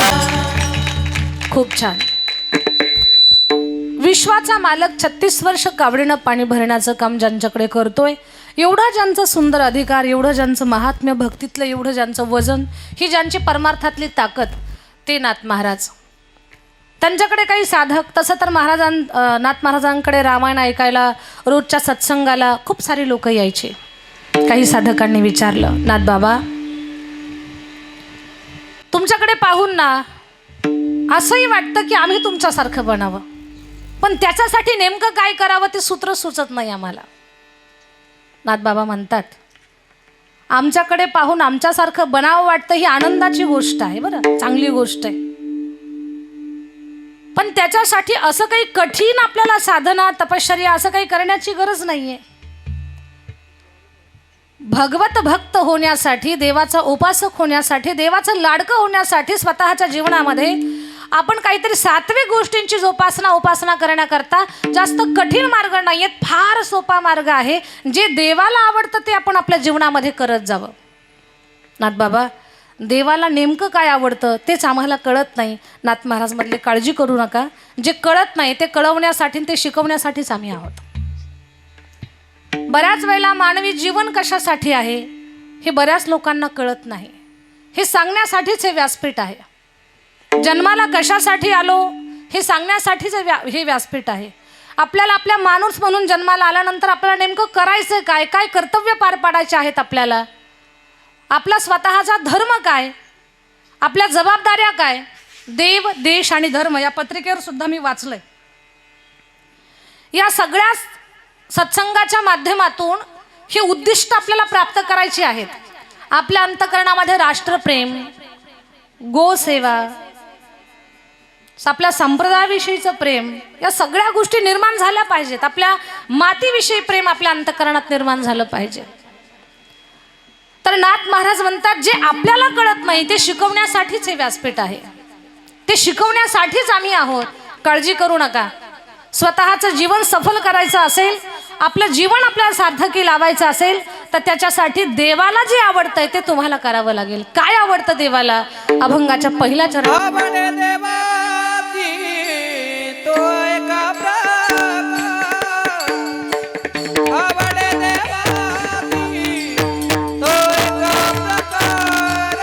खूप छान. विश्वाचा मालक 36 वर्ष कावडीनं पाणी भरण्याचं काम ज्यांच्याकडे करतोय, एवढा ज्यांचा सुंदर अधिकार, एवढं ज्यांचं महात्म्य भक्तीतलं, एवढं ज्यांचं वजन, ही ज्यांची परमार्थातली ताकद, ते नाथ महाराज. त्यांच्याकडे काही साधक, तसं तर नाथ महाराजांकडे रामायण ऐकायला, रोजच्या सत्संगाला खूप सारी लोक यायचे. काही साधकांनी विचारलं, नाथ बाबा तुमच्याकडे पाहून ना असंही वाटतं की आम्ही तुमच्यासारखं बनावं, पण त्याच्यासाठी नेमकं काय करावं ते सूत्र सुचत नाही आम्हाला. नाथ बाबा म्हणतात, आमच्याकडे पाहून आमच्यासारखं बनावं वाटतं ही आनंदाची गोष्ट आहे, बरं चांगली गोष्ट आहे, पण त्याच्यासाठी असं काही कठीण आपल्याला साधना तपश्चर्या असं काही करण्याची गरज नाहीये. भगवत भक्त होण्यासाठी, देवाचा उपासक होण्यासाठी, देवाचं लाडकं होण्यासाठी स्वतःच्या जीवनामध्ये आपण काहीतरी सात्विक गोष्टींची उपासना करण्याकरता जास्त कठीण मार्ग नाहीयेत, फार सोपा मार्ग आहे. जे देवाला आवडतं ते आपण आपल्या जीवनामध्ये करत जावं. नाथ बाबा देवाला नेमकं काय आवडतं तेच आम्हाला कळत नाही. नाथ महाराज मधले काळजी करू नका, जे कळत नाही ते कळवण्यासाठी ते शिकवण्यासाठीच आम्ही आहोत. बऱ्याच वेळेला मानवी जीवन कशासाठी आहे हे बऱ्याच लोकांना कळत नाही. हे सांगण्यासाठीच हे व्यासपीठ आहे. जन्माला कशासाठी आलो हे सांगण्यासाठीच हे व्यासपीठ आहे. आपल्याला आपल्या माणूस म्हणून जन्माला आल्यानंतर आपल्याला नेमकं करायचं काय, काय कर्तव्य पार पाडायचे आहेत, आपल्याला आपला स्वतःचा धर्म काय, आपल्या जबाबदाऱ्या काय, देव देश आणि धर्म या पत्रिकेवर सुद्धा मी वाचलंय. या सगळ्या सत्संगाच्या माध्यमातून हे उद्दिष्ट आपल्याला प्राप्त करायचे आहेत. आपल्या अंतःकरणामध्ये राष्ट्रप्रेम, गोसेवा, आपल्या संप्रदायाविषयीचं प्रेम, या सगळ्या गोष्टी निर्माण झाल्या पाहिजेत. आपल्या मातीविषयी प्रेम आपल्या अंतःकरणात निर्माण झालं पाहिजे. तर नाथ महाराज म्हणतात, जे आपल्याला कळत नाही ते शिकवण्यासाठीच हे व्यासपीठ आहे. ते शिकवण्यासाठीच आम्ही आहोत. काळजी करू नका. स्वतःचं जीवन सफल करायचं असेल, आपलं जीवन आपल्याला सार्थकी लावायचं असेल, तर त्याच्यासाठी देवाला जे आवडतंय ते तुम्हाला करावं लागेल. काय आवडतं देवाला? अभंगाच्या पहिल्या चरणात आवडे देवाची तो एका प्रकार, आवडे देवाची तो एका प्रकार,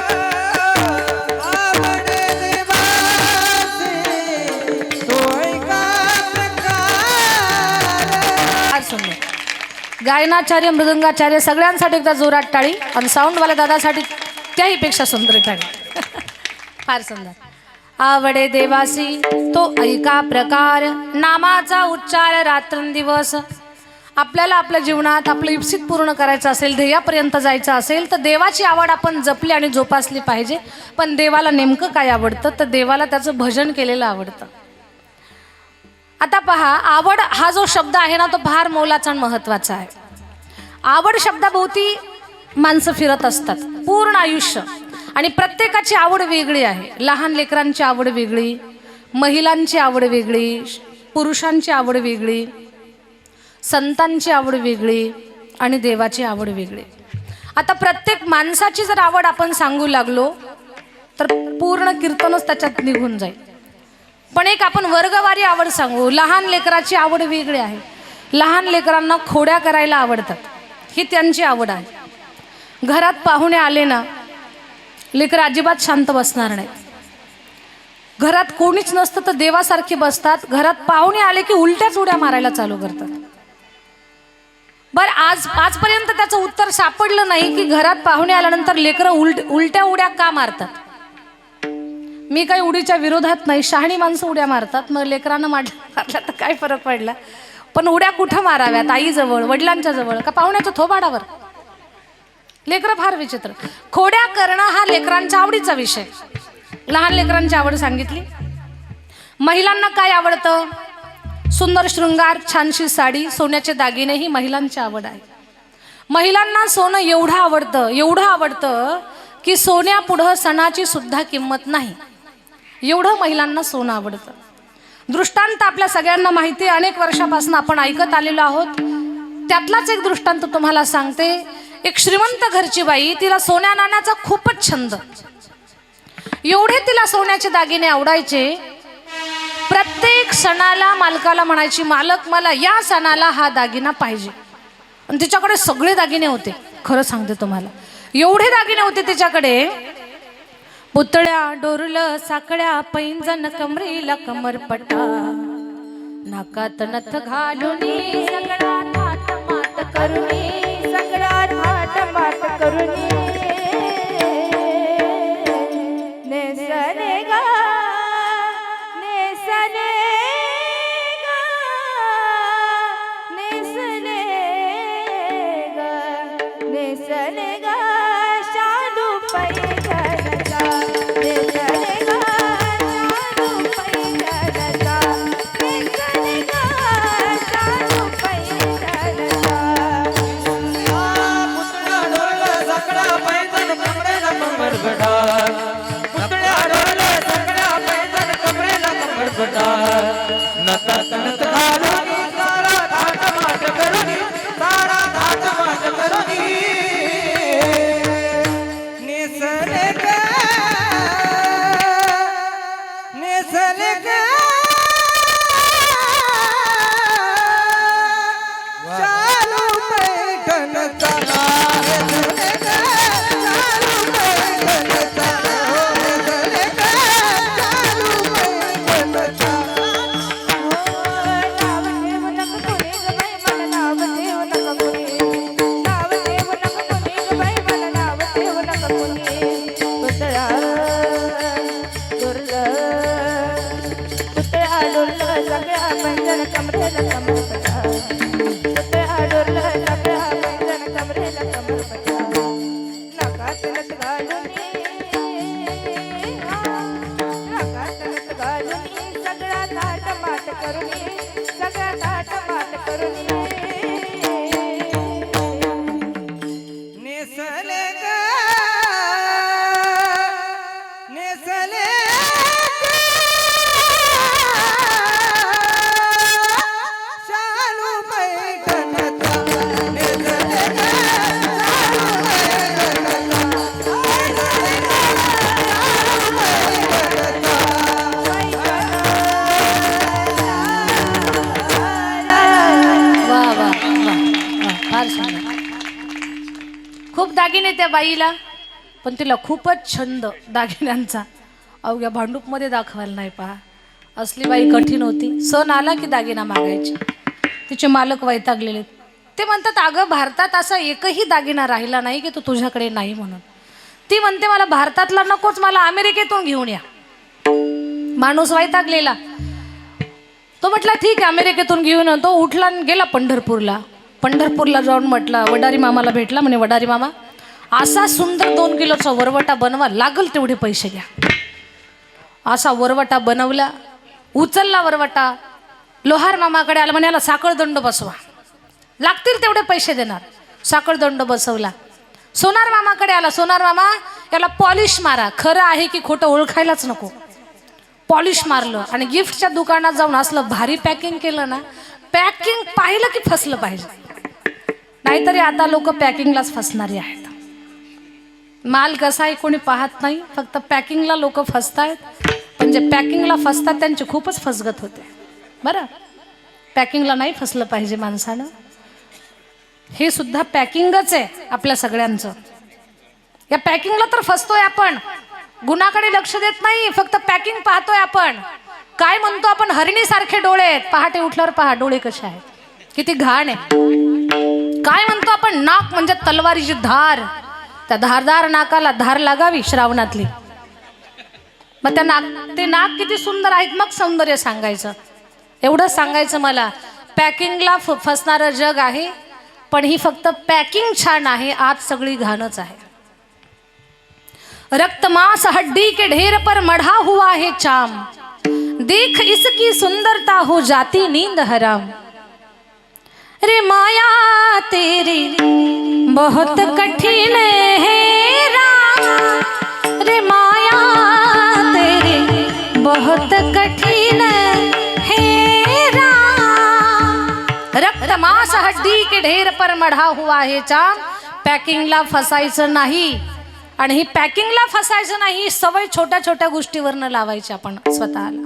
आवडे देवाची तो एका प्रकार. फार सुंदर. गायनाचार्य, मृदंगाचार्य सगळ्यांसाठी एकदा जोरात टाळी, आणि साऊंडवाल्या दादासाठी त्याहीपेक्षा सुंदर टाळी. फार सुंदर. आवडे देवासी तो ऐका प्रकार, नामाचा उच्चार रात्रंदिवस. आपल्याला आपल्या जीवनात आपलं इप्सित पूर्ण करायचं असेल, ध्येयापर्यंत जायचं असेल, तर देवाची आवड आपण जपली आणि जोपासली पाहिजे. पण देवाला नेमकं काय आवडतं? तर देवाला त्याचं भजन केलेलं आवडतं. आता पहा, आवड हा जो शब्द आहे ना, तो फार मोलाचा आणि महत्त्वाचा आहे. आवड शब्दाभोवती माणसं फिरत असतात पूर्ण आयुष्य, आणि प्रत्येकाची आवड वेगळी आहे. लहान लेकरांची आवड वेगळी, महिलांची आवड वेगळी, पुरुषांची आवड वेगळी, संतांची आवड वेगळी, आणि देवाची आवड वेगळी. आता प्रत्येक माणसाची जर आवड आपण सांगू लागलो तर पूर्ण कीर्तनच त्याच्यात निघून जाईल. पण एक आपण वर्गवारी आवड सांगू. लहान लेकराची आवड वेगळी आहे. लहान लेकरांना खोड्या करायला आवडतात, ही त्यांची आवड आहे. घरात पाहुणे आले ना, लेकर अजिबात शांत बसणार नाही. घरात कोणीच नसतं तर देवासारखी बसतात. घरात पाहुणे आले की उलट्याच उड्या मारायला चालू करतात. बरं, आजपर्यंत त्याचं उत्तर सापडलं नाही की घरात पाहुणे आल्यानंतर लेकरं उलट्या उड्या का मारतात. मी काही उडीच्या विरोधात नाही, शहाणी माणसं उड्या मारतात. मग लेकरांना मारला तर काय फरक पडला. पण उड्या कुठं माराव्यात? आईजवळ, वडिलांच्या जवळ, का पाहुण्याच्या थोबाडावर? लेकरं फार विचित्र. खोड्या करणं हा लेकरांच्या आवडीचा विषय. लहान लेकरांची आवड सांगितली. महिलांना काय आवडतं? सुंदर शृंगार, छानशी साडी, सोन्याचे दागिने, ही महिलांची आवड आहे. महिलांना सोनं एवढं आवडतं की सोन्यापुढं सणाची सुद्धा किंमत नाही. एवढं महिलांना सोनं आवडतं. दृष्टांत आपल्या सगळ्यांना माहिती आहे, अनेक वर्षापासून आपण ऐकत आलेलो आहोत. त्यातलाच एक दृष्टांत तुम्हाला सांगते. एक श्रीमंत घरची बाई, तिला सोन्या नाण्याचा खूपच छंद. एवढे तिला सोन्याचे दागिने आवडायचे. प्रत्येक सणाला मालकाला म्हणायची, मालक मला या सणाला हा दागिना पाहिजे. आणि तिच्याकडे सगळे दागिने होते. खरं सांगते तुम्हाला, एवढे दागिने होते तिच्याकडे. पुतळ्या, डोरलं, साकड्या, पैंजण, कमरेला कमरपटा, नाकात नथ घालुनी, सगळा थाट माट करुनी, सगळा थाट माट करुनी, नेसने गा, नेसने गा, नेसने गा, नेसने गा, शालू पैठणचा, नेसने गा, शालू पैठणचा, नेसने गा, शालू पैठणचा. पुतळ्या डोळलं सगळा पैंजण कमरेला कमरपटा, पुतळ्या डोळलं सगळा पैंजण कमरेला कमरपटा, नतात नथ घालूनी, सारा थाट माट करुनी, सारा थाट माट करुनी, नेसले ग, नेसले ग, शालू पैठणचा, नेसले ग, शालू पैठणचा, नेसले ग, शालू पैठणचा. नकात नथ घालुनी, करून सगळं थाटमाट करून नेसले ग नेसले शालू पैठणचा नेसले ग वा वा वा वा फार सुंदर. खूप दागिने त्या बाईला, पण तिला खूपच छंद दागिन्यांचा. अवघ्या भांडूपमध्ये दाखवायला नाही पहा. असली बाई कठीण होती. सण आला की दागिना मागायची. तिचे मालक वैतागलेले. ते म्हणतात अगं भारतात असा एकही दागिना राहिला नाही की तो तुझ्याकडे नाही म्हणून. ती म्हणते मला भारतातला नकोच, मला अमेरिकेतून घेऊन या. माणूस वैतागलेला. तो म्हटला ठीक आहे अमेरिकेतून घेऊन येतो. उठला आणि गेला पंढरपूरला. पंढरपूरला जाऊन म्हटला वडारी मामाला भेटला. म्हणे वडारी मामा असा सुंदर 2 किलोचा वरवटा बनवा, लागल तेवढे पैसे घ्या. असा वरवटा बनवला, उचलला वरवटा. लोहार मामाकडे आला. म्हणे याला साखळदंड बसवा, लागतील तेवढे पैसे देणार. साखळदंड बसवला. सोनार मामाकडे आला. सोनार मामा याला पॉलिश मारा, खरं आहे की खोटं ओळखायलाच नको. पॉलिश मारलं आणि गिफ्टच्या दुकानात जाऊन असलं भारी पॅकिंग केलं ना. पॅकिंग पाहिलं की फसलं पाहिजे. नाहीतरी आता लोक पॅकिंगलाच फसणारी आहेत. माल कसा आहे कोणी पाहत नाही, फक्त पॅकिंगला लोक फसतायत. पण जे पॅकिंगला फसतात त्यांची खूपच फसगत होते. बरं, पॅकिंगला नाही फसलं पाहिजे माणसानं. हे सुद्धा पॅकिंगच आहे आपल्या सगळ्यांचं. या पॅकिंगला तर फसतोय आपण. गुणाकडे लक्ष देत नाही, फक्त पॅकिंग पाहतोय आपण. काय म्हणतो आपण, हरिणीसारखे डोळे आहेत. पहाटे उठल्यावर पहा डोळे कसे आहेत, किती घाण आहे. काय म्हणतो आपण, नाक म्हणजे तलवारीची धार. त्या धारदार नाकाला धार लागावी श्रावणातली. मग ते नाक किती सुंदर आहेत, मग सौंदर्य सांगायचं. एवढं सांगायचं मला. पॅकिंगला फसणारं जग आहे, पण ही फक्त पॅकिंग छान आहे, आत सगळी घाणच आहे. रक्त मांस हड्डी के ढेर पर मढ़ा हुआ है चाम, देख इसकी सुंदरता हो जाती नींद हराम. रे माया तेरी बहुत कठिन है राम, रे माया तेरी बहुत कठिन है राम. रक्त मांस हड्डी के ढेर पर मढ़ा हुआ है चाम. पॅकिंगला फसायचं नाही. आणि ही पॅकिंगला फसायचं नाही, सवय छोट्या छोट्या गोष्टीवरनं लावायची आपण स्वतःला,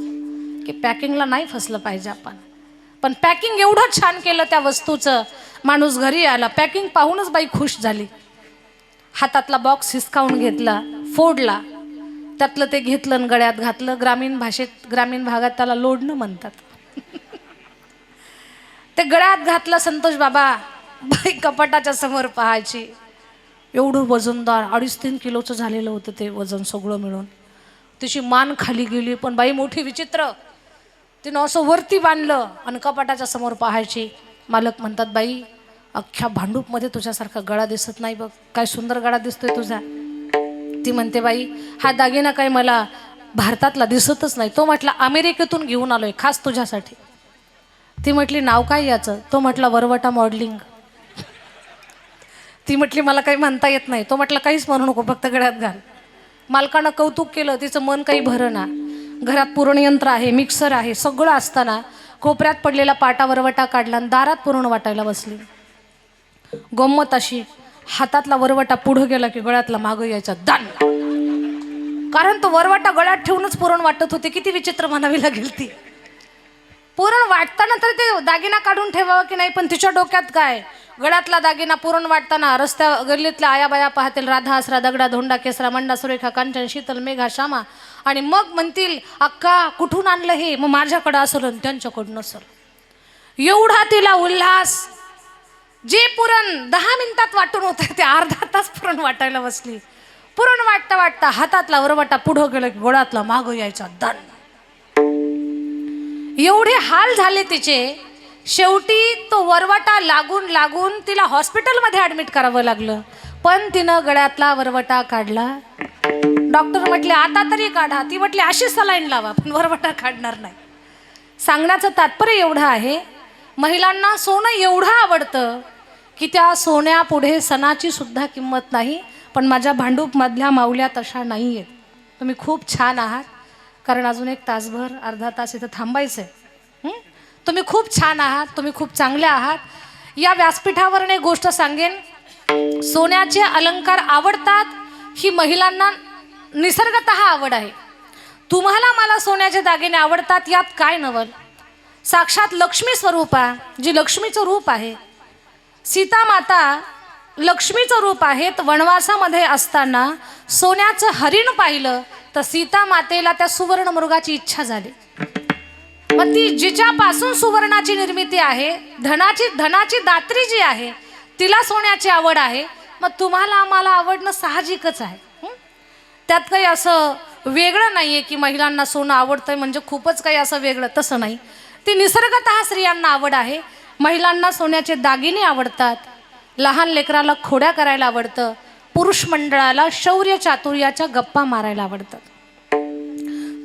की पॅकिंगला नाही फसलं पाहिजे आपण. पण पॅकिंग एवढं छान केलं त्या वस्तूचं. माणूस घरी आला, पॅकिंग पाहूनच बाई खुश झाली. हातातला बॉक्स हिसकावून घेतला, फोडला, त्यातलं ते घेतलं आणि गळ्यात घातलं. ग्रामीण भाषेत, ग्रामीण भागात त्याला लोडणं म्हणतात. ते गळ्यात घातलं. संतोष बाबा बाई कपाटाच्या समोर पाहायची. एवढं वजनदार 2.5-3 किलोचं झालेलं होतं ते वजन सगळं मिळून. तिची मान खाली गेली. पण बाई मोठी विचित्र. तिनं असं वरती बांधलं आणि कपाटाच्या समोर पाहायची. मालक म्हणतात बाई अख्ख्या भांडूपमध्ये तुझ्यासारखा गळा दिसत नाही बघ, काय सुंदर गळा दिसतोय तुझा. ती म्हणते बाई हा दागिना काय मला भारतातला दिसतच नाही. तो म्हटला अमेरिकेतून घेऊन आलोय खास तुझ्यासाठी. ती म्हटली नाव काय याचं. तो म्हटला वरवटा मॉडेलिंग. ती म्हटली मला काही म्हणता येत नाही. तो म्हटला काहीच म्हणू नको, फक्त गळ्यात घाल. मालकानं कौतुक केलं. तिचं मन काही भरना. घरात पुरणयंत्र आहे, मिक्सर आहे, सगळं असताना कोपऱ्यात पडलेला पाटा वरवटा काढला आणि दारात पुरण वाटायला बसली. गंमत अशी, हातातला वरवटा पुढं गेला की गळ्यातला मागं यायचा दान. कारण तो वरवटा गळ्यात ठेवूनच पुरण वाटत होते. किती विचित्र म्हणावी लागेल ती. पुरण वाटताना तर ते दागिना काढून ठेवावं की नाही, पण तिच्या डोक्यात काय, गळ्यातला दागिना पुरण वाटताना रस्त्या गल्लीतल्या आया बाया पाहतील राधा आसरा दगडा धोंडा केसरा मंडा सुरेखा कांचन शीतल मेघा श्यामा, आणि मग म्हणतील अक्का कुठून आणलं हे. मग माझ्याकडं असलं त्यांच्याकडून नसल. एवढा तिला उल्हास. जे पुरण 10 मिनिटात वाटून होतं ते अर्धा तास पुरण वाटायला बसली. पुरण वाटता वाटता हातातला वरवटा पुढं गेलं की गोळ्यातला मागं यायचा दान. एवढे हाल झाले तिचे. शेवटी तो वरवटा लागून लागून तिला हॉस्पिटलमध्ये ॲडमिट करावं लागलं. पण तिनं गळ्यातला वरवटा काढला. डॉक्टर म्हटले आता तरी काढा. ती म्हटली अशी सलाईन लावा, पण वरवटा काढणार नाही. सांगण्याचं तात्पर्य एवढं आहे, महिलांना सोनं एवढं आवडतं की त्या सोन्यापुढे सणाची सुद्धा किंमत नाही. पण माझ्या भांडूपमधल्या माऊल्या तशा नाही आहेत. तुम्ही खूप छान आहात, कारण अजून एक तासभर अर्धा तास इथं थांबायचं आहे. तुम्ही खूप छान आहात, तुम्ही खूप चांगले आहात. या व्यासपीठावर एक गोष्ट सांगेन, सोन्याचे अलंकार आवडतात ही महिलांना निसर्गतः आवड आहे. तुम्हाला मला सोन्याचे दागिने आवडतात यात काय नवल. साक्षात लक्ष्मी स्वरूपा जी लक्ष्मीचं रूप आहे, सीता माता लक्ष्मीचं रूप आहेत. वनवासामध्ये असताना सोन्याचं हरिण पाहिलं तर सीता मातेला त्या सुवर्ण मृगाची इच्छा झाली. मग ती जिच्यापासून सुवर्णाची निर्मिती आहे, धनाची दात्री जी आहे, तिला सोन्याची आवड आहे. मग तुम्हाला आम्हाला आवडणं साहजिकच आहे. त्यात काही असं वेगळं नाही आहे की महिलांना सोनं आवडतंय म्हणजे खूपच काही असं वेगळं, तसं नाही. ती निसर्गतः स्त्रियांना आवड आहे. महिलांना सोन्याचे दागिने आवडतात, लहान लेकराला खोड्या करायला आवडतं, पुरुष मंडळाला शौर्य चातुर्याच्या गप्पा मारायला आवडतात.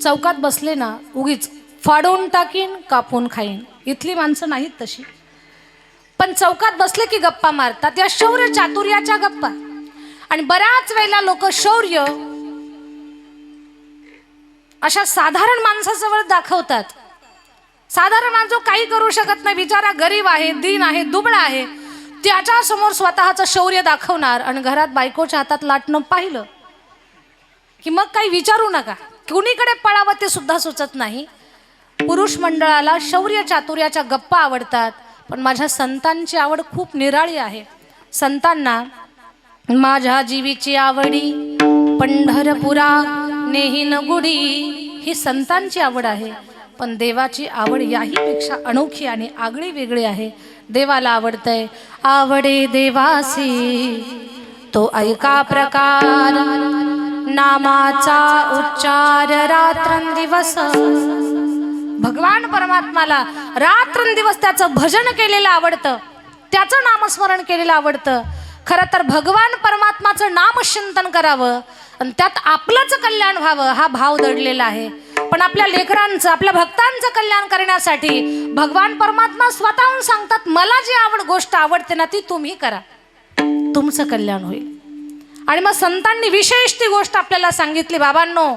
चौकात बसले ना उगीच फाडून टाकीन कापून खाईन, इथली माणसं नाहीत तशी. पण चौकात बसले की गप्पा मारतात, या शौर्य चातुर्याच्या गप्पा. आणि बऱ्याच वेळेला लोक शौर्य अशा साधारण माणसाजवळ दाखवतात. साधारण माणूस काही करू शकत नाही, बिचारा गरीब आहे, दीन आहे, दुबळा आहे, त्याच्या समोर स्वतःचं शौर्य दाखवणार. आणि घरात बायकोच्या हातात लाटणं पाहिलं की मग काही विचारू नका, कुणीकडे पळावं ते सुद्धा सुचत नाही. पुरुष मंडळाला शौर्य चातुर्याच्या गप्पा आवडतात. पण माझ्या संतांची आवड खूप निराळी आहे. संतांना माझ्या जीवीची आवडी पंढरपुरा नेहीन गुढी ही संतांची आवड आहे. पण देवाची आवड याहीपेक्षा अनोखी आणि आगळी वेगळी आहे. देवाला आवडतंय आवडे देवासी तो ऐका प्रकार, नामाचा उच्चार रात्रंदिवस. भगवान परमात्माला रात्रंदिवस त्याचं भजन केलेलं आवडतं, त्याचं नामस्मरण केलेलं आवडतं. खरं तर भगवान परमात्माचं नामचिंतन करावं आणि त्यात आपलंच कल्याण व्हावं हा भाव दडलेला आहे. पण आपल्या लेकरांचं, आपल्या भक्तांचं कल्याण करण्यासाठी भगवान परमात्मा स्वतःहून सांगतात, मला जी गोष्ट आवडते ना ती तुम्ही करा, तुमचं कल्याण होईल. आणि मग संतांनी विशेष ती गोष्ट आपल्याला सांगितली, बाबांनो,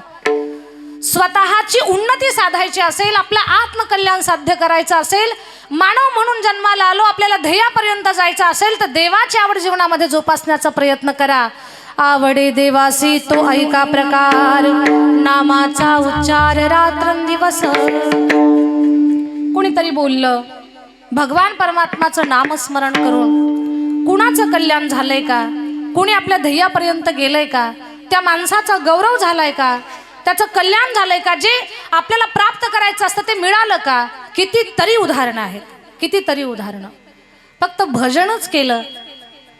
स्वतःची उन्नती साधायची असेल, आपलं आत्मकल्याण साध्य करायचं असेल, मानव म्हणून जन्माला आलो, आपल्याला ध्येयापर्यंत जायचं असेल तर देवाची आवड जीवनामध्ये जोपासण्याचा प्रयत्न करा. आवडे देवासी तो ऐका प्रकार, नामाचा उच्चार रात्रंदिवस. कुणीतरी बोललं, भगवान परमात्माचं नामस्मरण करून कुणाचं कल्याण झालंय का, कुणी आपल्या ध्येयापर्यंत गेलंय का, त्या माणसाचा गौरव झालाय का, त्याचं कल्याण झालंय का, जे आपल्याला प्राप्त करायचं असतं ते मिळालं का. कितीतरी उदाहरणं आहेत, कितीतरी उदाहरणं. फक्त भजनच केलं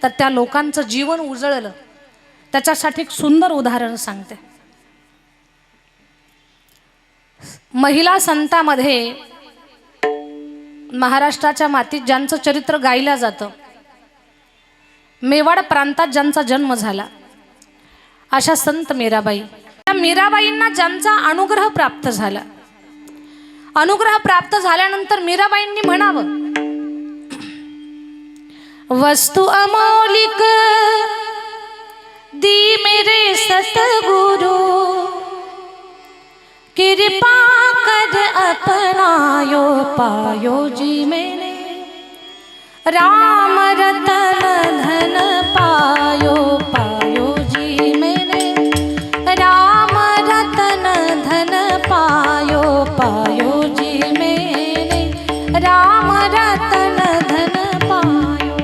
तर त्या लोकांचं जीवन उजळलं. त्याच्यासाठी एक सुंदर उदाहरण सांगते. महिला संतांमध्ये महाराष्ट्राच्या मातीत ज्यांचं चरित्र गायलं जातं, मेवाड प्रांतात ज्यांचा जन्म झाला, अशा संत मीराबाई. त्या मीराबाईंना ज्यांचा अनुग्रह प्राप्त झाला, अनुग्रह प्राप्त झाल्यानंतर मीराबाईंनी म्हणावं, वस्तु अमौलिक दी मेरे सतगुरु, कृपा कर अपनायो पायो जी मैंने, राम रतन धन पायो पायो जी मैंने, राम रतन धन पायो पायो जी मैंने, राम रतन धन पायो.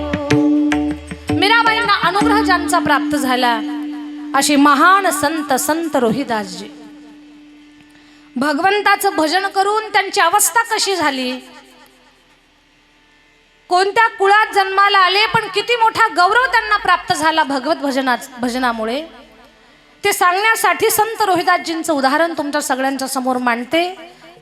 मीराबाईंना अनुग्रह ज्यांचा प्राप्त झाला अशी महान संत रोहिदासजी. भगवंताचं भजन करून त्यांची अवस्था कशी झाली, कोणत्या कुळात जन्माला आले, पण किती मोठा गौरव त्यांना प्राप्त झाला भगवत भजनामुळे, ते सांगण्यासाठी संत रोहिदासजींचं उदाहरण तुमच्या सगळ्यांच्या समोर मांडते.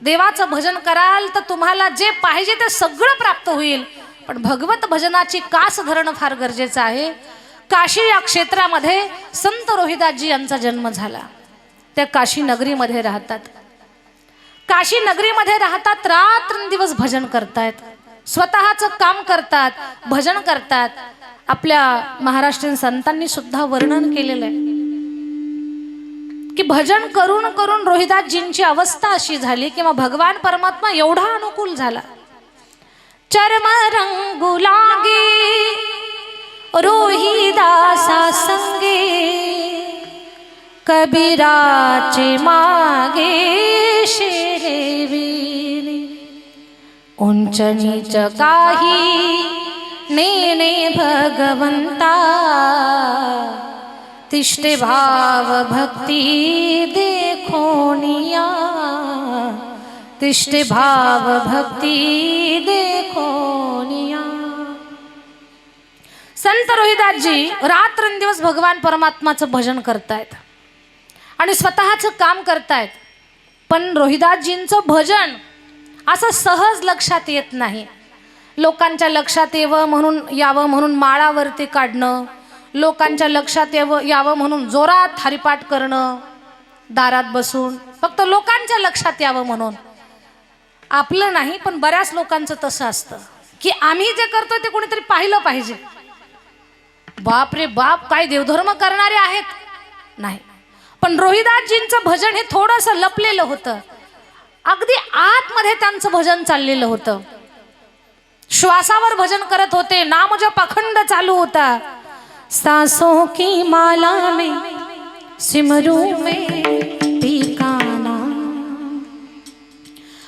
देवाचं भजन कराल तर तुम्हाला जे पाहिजे ते सगळं प्राप्त होईल, पण भगवत भजनाची कास धरणं फार गरजेचं आहे. काशी या क्षेत्रामध्ये संत रोहिदासजी यांचा जन्म झाला. त्या काशी नगरीमध्ये राहतात. काशी नगरीमध्ये राहतात, रात्रंदिवस भजन करतायत, स्वतःचं काम करतात, भजन करतात. आपल्या महाराष्ट्रीयन संतांनी सुद्धा वर्णन केलेलं आहे की भजन करून करून रोहिदासजींची अवस्था अशी झाली की मग भगवान परमात्मा एवढा अनुकूल झाला. चर्म रंगू लागे रोहिदासा संगे, कबीराचे मागे शेरेविली. उंच नीच काही नेने भगवंता, तिष्ठे भाव भक्ती देखोनिया, तिष्ठे भाव भक्ती देखोनिया. संत रोहिदासजी रात्रंदिवस भगवान परमात्माचं भजन करतायत आणि स्वतःचं काम करतायत. पण रोहिदासजींचं भजन असं सहज लक्षात येत नाही. लोकांच्या लक्षात यावं म्हणून माळावरती काढणं, लोकांच्या लक्षात यावं म्हणून जोरात हरिपाठ करणं, दारात बसून फक्त लोकांच्या लक्षात यावं म्हणून. आपलं नाही पण बऱ्याच लोकांचं तसं असतं की आम्ही जे करतोय ते कोणीतरी पाहिलं पाहिजे. बाप रे बाप, काय देवधर्म करणारे आहेत. नाही, पण रोहिदासजींचं भजन हे थोडंसं लपलेलं होतं. अगदी आतमध्ये त्यांचं भजन चाललेलं होतं. श्वासावर भजन करत होते, नामजप अखंड चालू होता. सांसों की माला में सिमरू में पीकाना,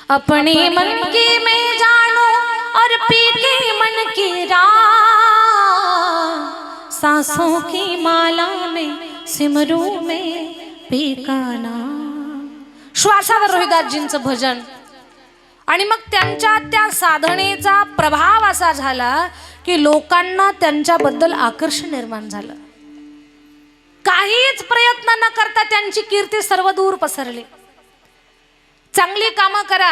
अपने मन की में जानो और पी के मन की राह. सांसों की माला में सिमरू में पीकाना. श्वासावर रोहिदासजींचं भजन. आणि मग त्यांच्या त्या साधनेचा प्रभाव असा झाला की लोकांना त्यांच्याबद्दल आकर्षण निर्माण झालं. काहीच प्रयत्न न करता त्यांची कीर्ती सर्वदूर पसरली. चांगली कामं करा,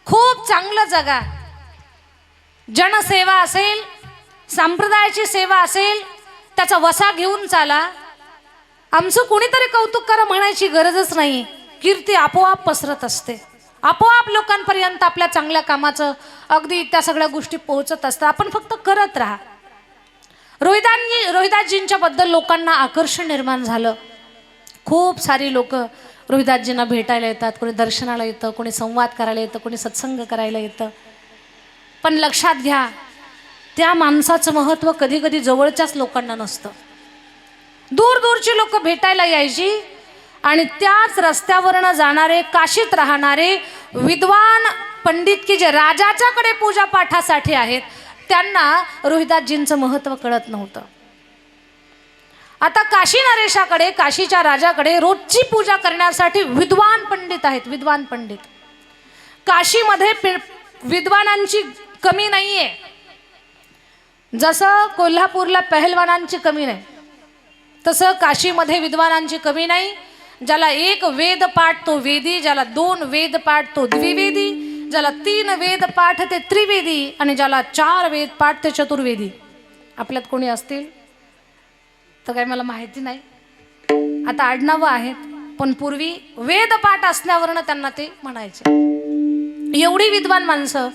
खूप चांगलं जगा, जनसेवा असेल, संप्रदायाची सेवा असेल, त्याचा वसा घेऊन चाला. आमचं कोणीतरी कौतुक करा म्हणायची गरजच नाही. कीर्ती आपोआप पसरत असते, आपोआप लोकांपर्यंत आपल्या चांगल्या कामाचं अगदी त्या सगळ्या गोष्टी पोहोचत असतात. आपण फक्त करत राहा. रोहिदासजींच्या बद्दल लोकांना आकर्षण निर्माण झालं. खूप सारी लोक रोहिदासजींना भेटायला येतात, कोणी दर्शनाला येतं, कोणी संवाद करायला येतं, कोणी सत्संग करायला येतं. पण लक्षात घ्या, त्या माणसाचं महत्त्व कधी कधी जवळच्याच लोकांना नसतं. दूर दूरची लोक भेटायला यायची आणि त्याच रस्त्यावरनं जाणारे, काशीत राहणारे विद्वान पंडित की जे राजाच्याकडे पूजा पाठासाठी आहेत, त्यांना रोहिदासजींचं महत्त्व कळत नव्हतं. आता काशी नरेशाकडे, काशीच्या राजाकडे रोजची पूजा करण्यासाठी विद्वान पंडित आहेत, विद्वान पंडित. काशीमध्ये विद्वानांची कमी नाहीये. जसं कोल्हापूरला पहलवानांची कमी नाही, तसं काशीमध्ये विद्वानांची कमी नाही. ज्याला एक वेद पाठ तो वेदी, ज्याला 2 वेद पाठ तो द्विवेदी, ज्याला 3 वेद पाठ ते त्रिवेदी आणि ज्याला 4 वेद पाठ ते चतुर्वेदी. आपल्यात कोणी असतील तर काही मला माहिती नाही. आता आडनावं आहेत, पण पूर्वी वेद पाठ असल्यावरनं त्यांना ते म्हणायचे. एवढी विद्वान माणसं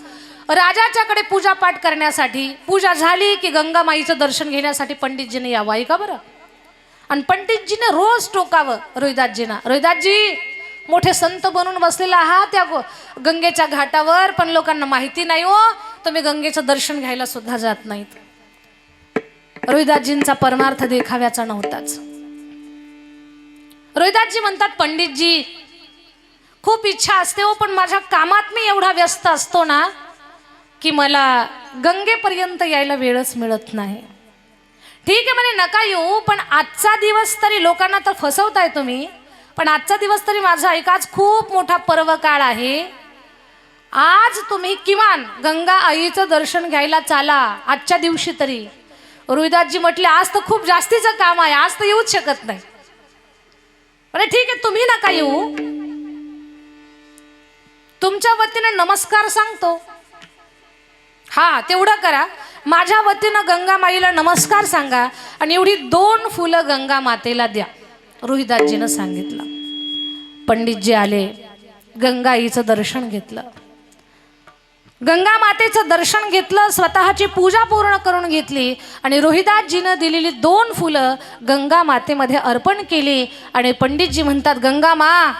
राजाच्याकडे पूजा पाठ करण्यासाठी, पूजा झाली की गंगामाईचं दर्शन घेण्यासाठी पंडितजीने यावं. ऐका बरं. आणि पंडितजीने रोज टोकावं रोहिदासजींना, रोहिदासजी मोठे संत बनून बसलेला आहात त्या गंगेच्या घाटावर, पण लोकांना माहिती नाही हो, तुम्ही गंगेचं दर्शन घ्यायला सुद्धा जात नाहीत. रोहिदासजींचा परमार्थ देखाव्याचा नव्हताच. रोहिदासजी म्हणतात, पंडितजी खूप इच्छा असते हो, पण माझ्या कामात मी एवढा व्यस्त असतो ना की मला गंगेपर्यंत यायला वेळच मिळत नाही. ठीक आहे म्हणे, नका येऊ, पण आजचा दिवस तरी, लोकांना तर फसवताय तुम्ही, पण आजचा दिवस तरी माझा ऐका, आज खूप मोठा पर्व काळ आहे. आज तुम्ही किमान गंगा आईचं दर्शन घ्यायला चाला, आजच्या दिवशी तरी. रोहिदासजी म्हटले, आज तर खूप जास्तीचं काम आहे, आज तर येऊच शकत नाही. अरे ठीक आहे, तुम्ही नका येऊ, तुमच्या वतीने नमस्कार सांगतो. हा तेवढं करा, माझ्या वतीनं गंगा माईला नमस्कार सांगा आणि एवढी 2 फुलं गंगा मातेला द्या. रोहिदासजीनं सांगितलं. पंडितजी आले, गंगाईचं दर्शन घेतलं. गंगा मातेचं दर्शन घेतलं, स्वतःची पूजा पूर्ण करून घेतली आणि रोहिदासजीनं दिलेली 2 फुलं गंगा मातेमध्ये अर्पण केली. आणि पंडितजी म्हणतात, गंगा मा,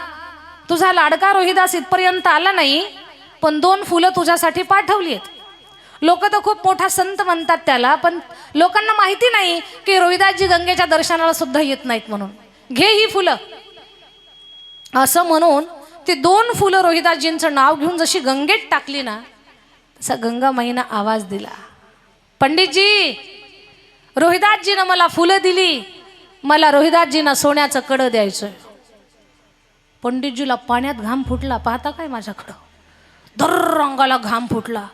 तुझा लाडका रोहिदास इथपर्यंत आला नाही, पण 2 फुलं तुझ्यासाठी पाठवली आहेत. लोक तर खूप मोठा संत म्हणतात त्याला, पण लोकांना माहिती नाही की रोहिदासजी गंगेच्या दर्शनाला सुद्धा येत नाहीत म्हणून. घे ही फुलं असं म्हणून ती 2 फुलं रोहिदासजींचं नाव घेऊन जशी गंगेत टाकली ना, तसा गंगामाईनं आवाज दिला, पंडितजी, रोहिदासजीनं मला फुलं दिली, मला रोहिदासजींना सोन्याचं कडं द्यायचंय. पंडितजीला पाण्यात घाम फुटला. पाहता काय माझ्याकडं? दर अंगाला घाम फुटला.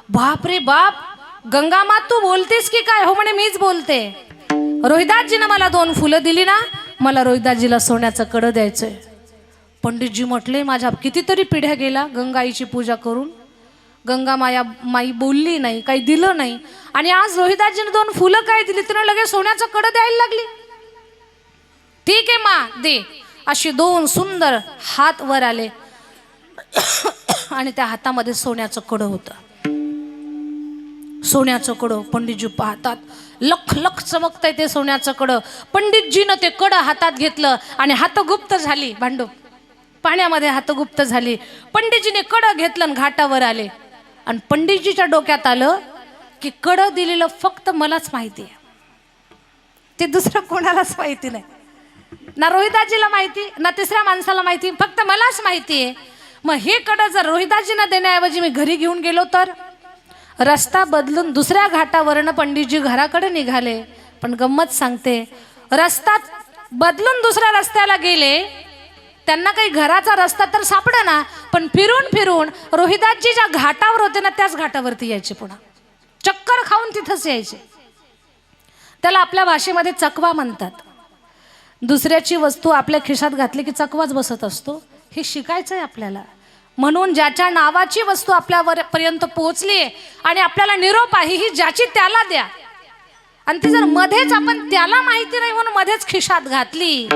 बाप रे बाप, गंगामात तू बोलतेस की काय? हो म्हणे, मीच बोलते. रोहिदासजीनं मला 2 फुलं दिली ना, मला रोहिदासजीला सोन्याचं कडं द्यायचंय. पंडितजी म्हटले, माझ्या कितीतरी पिढ्या गेला गंगाईची पूजा करून, गंगा माई बोलली नाही, काही दिलं नाही, आणि आज रोहिदासजीने 2 फुलं काय दिली, तिनं लगेच सोन्याचं कडं द्यायला लागली. ठीक आहे मा, दे. अशी 2 सुंदर हात वर आले आणि त्या हातामध्ये सोन्याचं कडं होतं. सोन्याचं कडं पंडितजी पाहतात, लख लख चमकतंय ते सोन्याचं कडं. पंडितजीनं ते कडं हातात घेतलं आणि हातगुप्त झाली. भांडू पाण्यामध्ये हातगुप्त झाली. पंडितजीने कडं घेतलं आणि घाटावर आले. आणि पंडितजीच्या डोक्यात आलं की कडं दिलेलं फक्त मलाच माहिती आहे, ते दुसरं कोणालाच माहिती नाही. ना रोहिदासजीला माहिती, ना तिसऱ्या माणसाला माहिती, फक्त मलाच माहिती आहे. मग हे कडं जर रोहिदासजींना देण्याऐवजी मी घरी घेऊन गेलो तर? रस्ता बदलून दुसऱ्या घाटावरनं पंडितजी घराकडे निघाले. पण गंमत सांगते, रस्ता बदलून दुसऱ्या रस्त्याला गेले, त्यांना काही घराचा रस्ता तर सापडेना, पण फिरून फिरून रोहिदासजी ज्या घाटावर होते ना, त्याच घाटावरती यायचे. पुन्हा चक्कर खाऊन तिथंच यायचे. त्याला आपल्या भाषेमध्ये चकवा म्हणतात. दुसऱ्याची वस्तू आपल्या खिशात घातली की चकवाच बसत असतो. हे शिकायचं आहे आपल्याला. म्हणून ज्याच्या नावाची वस्तू आपल्यापर्यंत पोहोचली आणि आपल्याला निरोप आहे, ही ज्याची त्याला द्या. आणि ती जर मध्येच आपण त्याला माहिती नाही म्हणून मध्येच खिशात घातली